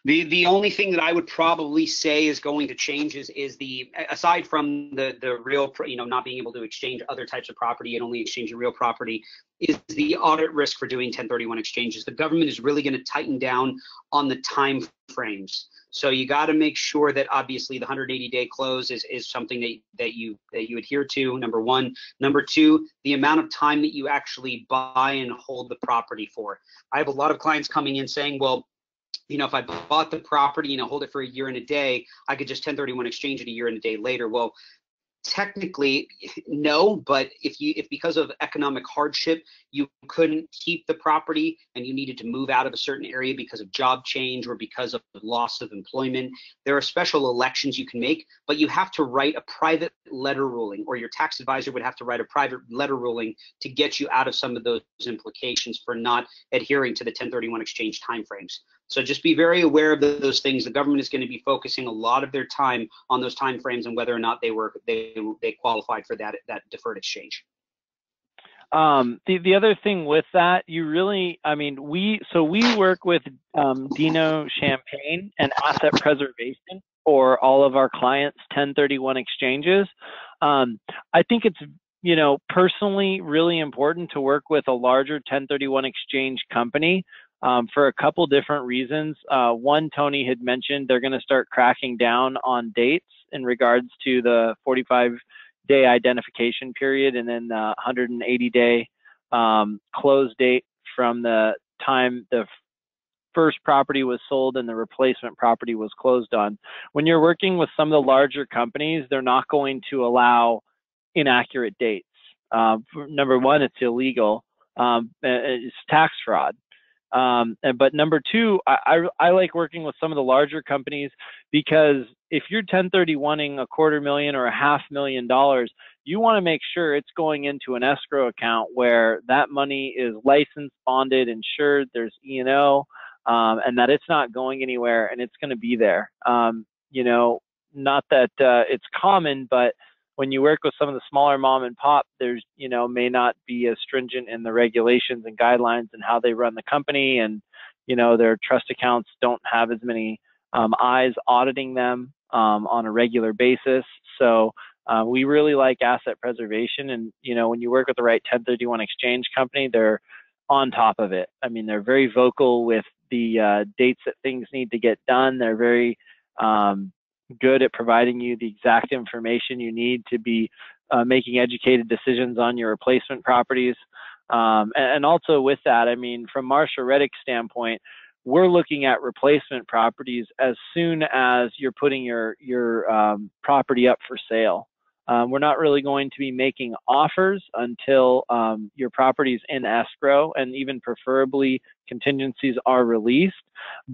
The only thing that I would probably say is going to change is the, aside from the real, not being able to exchange other types of property and only exchanging real property, is the audit risk for doing 1031 exchanges. The government is really going to tighten down on the time frames. So you got to make sure that obviously the 180-day close is something that you adhere to, number one. Number two, the amount of time that you actually buy and hold the property for. I have a lot of clients coming in saying, well, if I bought the property and I hold it for a year and a day, I could just 1031 exchange it a year and a day later. Well, technically, no, but if because of economic hardship, you couldn't keep the property and you needed to move out of a certain area because of job change or because of loss of employment, there are special elections you can make, but you have to write a private letter ruling, or your tax advisor would have to write a private letter ruling to get you out of some of those implications for not adhering to the 1031 exchange timeframes. So just be very aware of those things. The government is going to be focusing a lot of their time on those timeframes and whether or not they qualified for that deferred exchange. The other thing with that, we work with Dino Champagne and Asset Preservation for all of our clients' 1031 exchanges. I think it's personally really important to work with a larger 1031 exchange company for a couple different reasons. One, Tony had mentioned they're going to start cracking down on dates in regards to the 45-day identification period and then the 180-day close date from the time the first property was sold and the replacement property was closed on. When you're working with some of the larger companies, they're not going to allow inaccurate dates. Number one, it's illegal. It's tax fraud. But number two, I like working with some of the larger companies because if you're 1031ing $250,000 or $500,000, you want to make sure it's going into an escrow account where that money is licensed, bonded, insured, there's E&O, and that it's not going anywhere and it's going to be there. Not that it's common, but when you work with some of the smaller mom and pop, there's, may not be as stringent in the regulations and guidelines and how they run the company, and, their trust accounts don't have as many eyes auditing them on a regular basis. So we really like asset preservation, and, when you work with the right 1031 exchange company, they're on top of it. I mean, they're very vocal with the dates that things need to get done. They're very good at providing you the exact information you need to be making educated decisions on your replacement properties. And also with that, I mean, from Marsha Reddick's standpoint, we're looking at replacement properties as soon as you're putting your property up for sale. We're not really going to be making offers until your property's in escrow, and even preferably contingencies are released.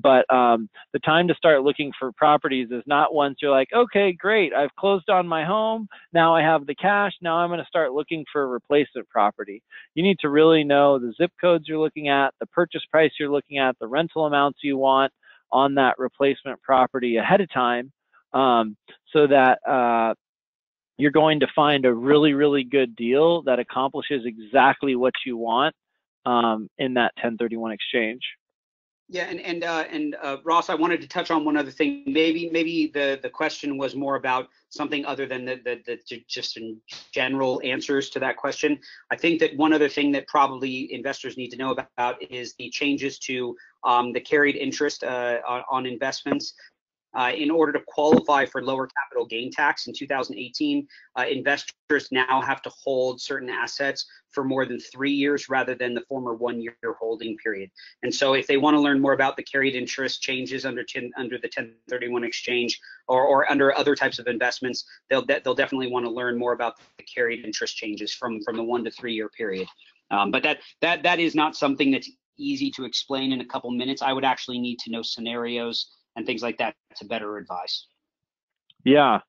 But the time to start looking for properties is not once you're like, okay, great, I've closed on my home, now I have the cash, now I'm going to start looking for a replacement property. You need to really know the zip codes you're looking at, the purchase price you're looking at, the rental amounts you want on that replacement property ahead of time, so that you're going to find a really, really good deal that accomplishes exactly what you want in that 1031 exchange. Yeah, and Ross, I wanted to touch on one other thing. Maybe the question was more about something other than the just in general answers to that question. I think that one other thing that probably investors need to know about is the changes to the carried interest on investments. In order to qualify for lower capital gain tax in 2018, investors now have to hold certain assets for more than 3 years rather than the former 1 year holding period. And so if they want to learn more about the carried interest changes under the 1031 exchange or under other types of investments, they'll definitely want to learn more about the carried interest changes from the 1 to 3 year period. But that is not something that's easy to explain in a couple minutes. I would actually need to know scenarios and things like that to better advise. Yeah.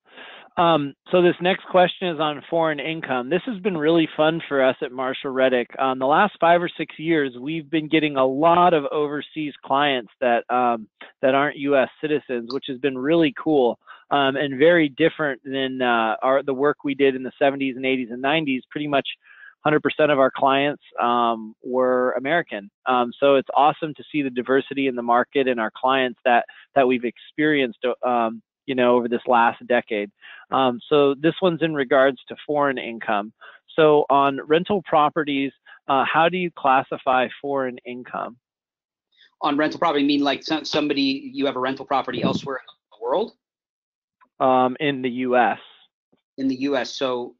So this next question is on foreign income. This has been really fun for us at Marshall Reddick. The last 5 or 6 years, we've been getting a lot of overseas clients that aren't U.S. citizens, which has been really cool and very different than the work we did in the 70s and 80s and 90s. Pretty much 100% of our clients were American. So it's awesome to see the diversity in the market and our clients that we've experienced over this last decade. So this one's in regards to foreign income. So on rental properties, how do you classify foreign income? On rental property, you mean like somebody, you have a rental property elsewhere in the world? In the U.S. In the U.S. So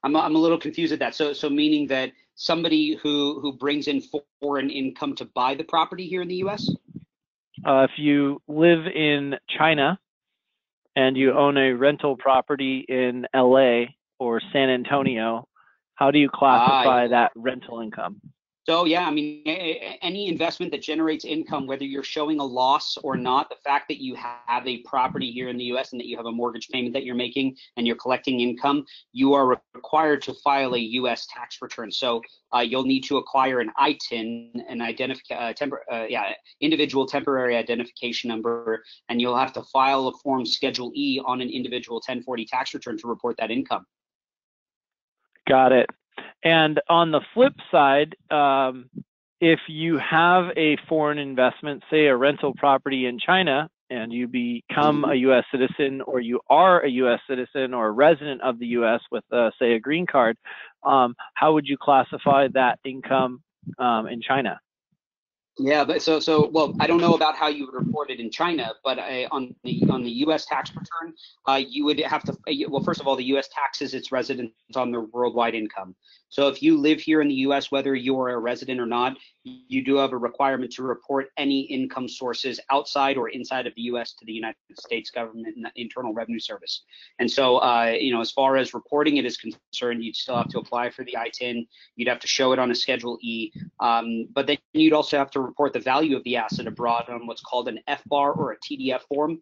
I'm a little confused at that. So meaning that somebody who brings in foreign income to buy the property here in the U.S.? If you live in China and you own a rental property in LA or San Antonio, how do you classify that rental income? So yeah, I mean, any investment that generates income, whether you're showing a loss or not, the fact that you have a property here in the U.S. and that you have a mortgage payment that you're making and you're collecting income, you are required to file a U.S. tax return. So you'll need to acquire an ITIN, an individual temporary identification number, and you'll have to file a form Schedule E on an individual 1040 tax return to report that income. Got it. And on the flip side, if you have a foreign investment, say a rental property in China, and you become a U.S. citizen, or you are a U.S. citizen or a resident of the U.S. with, say, a green card, how would you classify that income in China? Yeah, but well, I don't know about how you would report it in China, but on the U.S. tax return, you would have to. Well, first of all, the U.S. taxes its residents on their worldwide income. So if you live here in the U.S., whether you're a resident or not, you do have a requirement to report any income sources outside or inside of the U.S. to the United States government and the Internal Revenue Service. And so, as far as reporting it is concerned, you'd still have to apply for the ITIN. You'd have to show it on a Schedule E, but then you'd also have to report the value of the asset abroad on what's called an FBAR or a TDF form.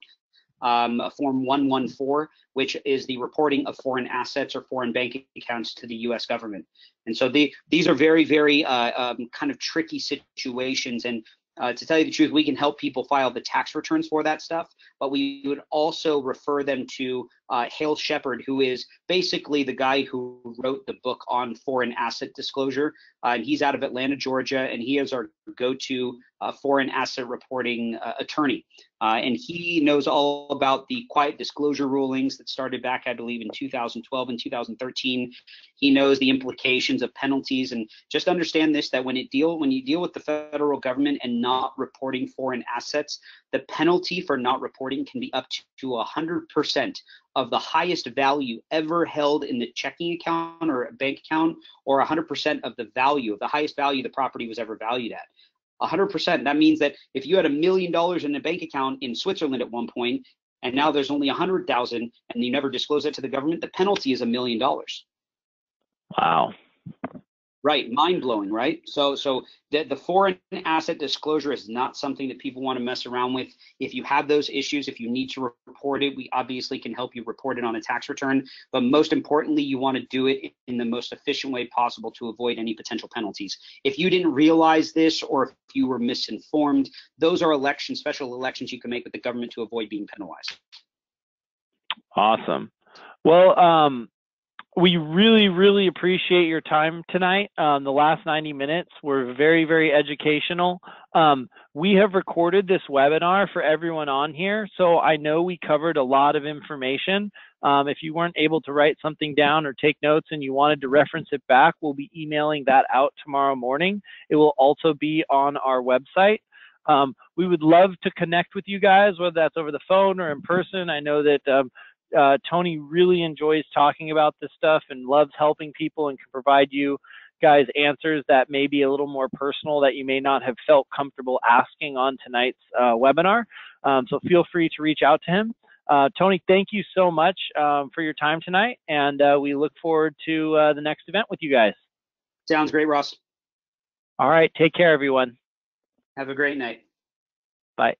A Form 114, which is the reporting of foreign assets or foreign bank accounts to the U.S. government. And so these are very, very kind of tricky situations. And to tell you the truth, we can help people file the tax returns for that stuff, but we would also refer them to Hale Shepard, who is basically the guy who wrote the book on foreign asset disclosure. And he's out of Atlanta, Georgia, and he is our go-to foreign asset reporting attorney. And he knows all about the quiet disclosure rulings that started back, I believe, in 2012 and 2013. He knows the implications of penalties. And just understand this, that when you deal with the federal government and not reporting foreign assets, the penalty for not reporting can be up to 100% of the highest value ever held in the checking account or bank account, or 100% of the value of the highest value the property was ever valued at. 100%. That means that if you had $1 million in a bank account in Switzerland at one point, and now there's only 100,000, and you never disclose it to the government, the penalty is $1 million. Wow. Right, mind blowing, right? So the foreign asset disclosure is not something that people want to mess around with. If you have those issues, if you need to report it, we obviously can help you report it on a tax return. But most importantly, you want to do it in the most efficient way possible to avoid any potential penalties. If you didn't realize this, or if you were misinformed, those are elections, special elections you can make with the government to avoid being penalized. Awesome. Well, we really, really appreciate your time tonight. The last 90 minutes were very, very educational. We have recorded this webinar for everyone on here, so I know we covered a lot of information. If you weren't able to write something down or take notes and you wanted to reference it back, we'll be emailing that out tomorrow morning. It will also be on our website. We would love to connect with you guys, whether that's over the phone or in person. I know that Tony really enjoys talking about this stuff and loves helping people and can provide you guys answers that may be a little more personal that you may not have felt comfortable asking on tonight's webinar. So feel free to reach out to him. Tony, thank you so much for your time tonight, and we look forward to the next event with you guys. Sounds great, Ross. All right, take care, everyone. Have a great night. Bye.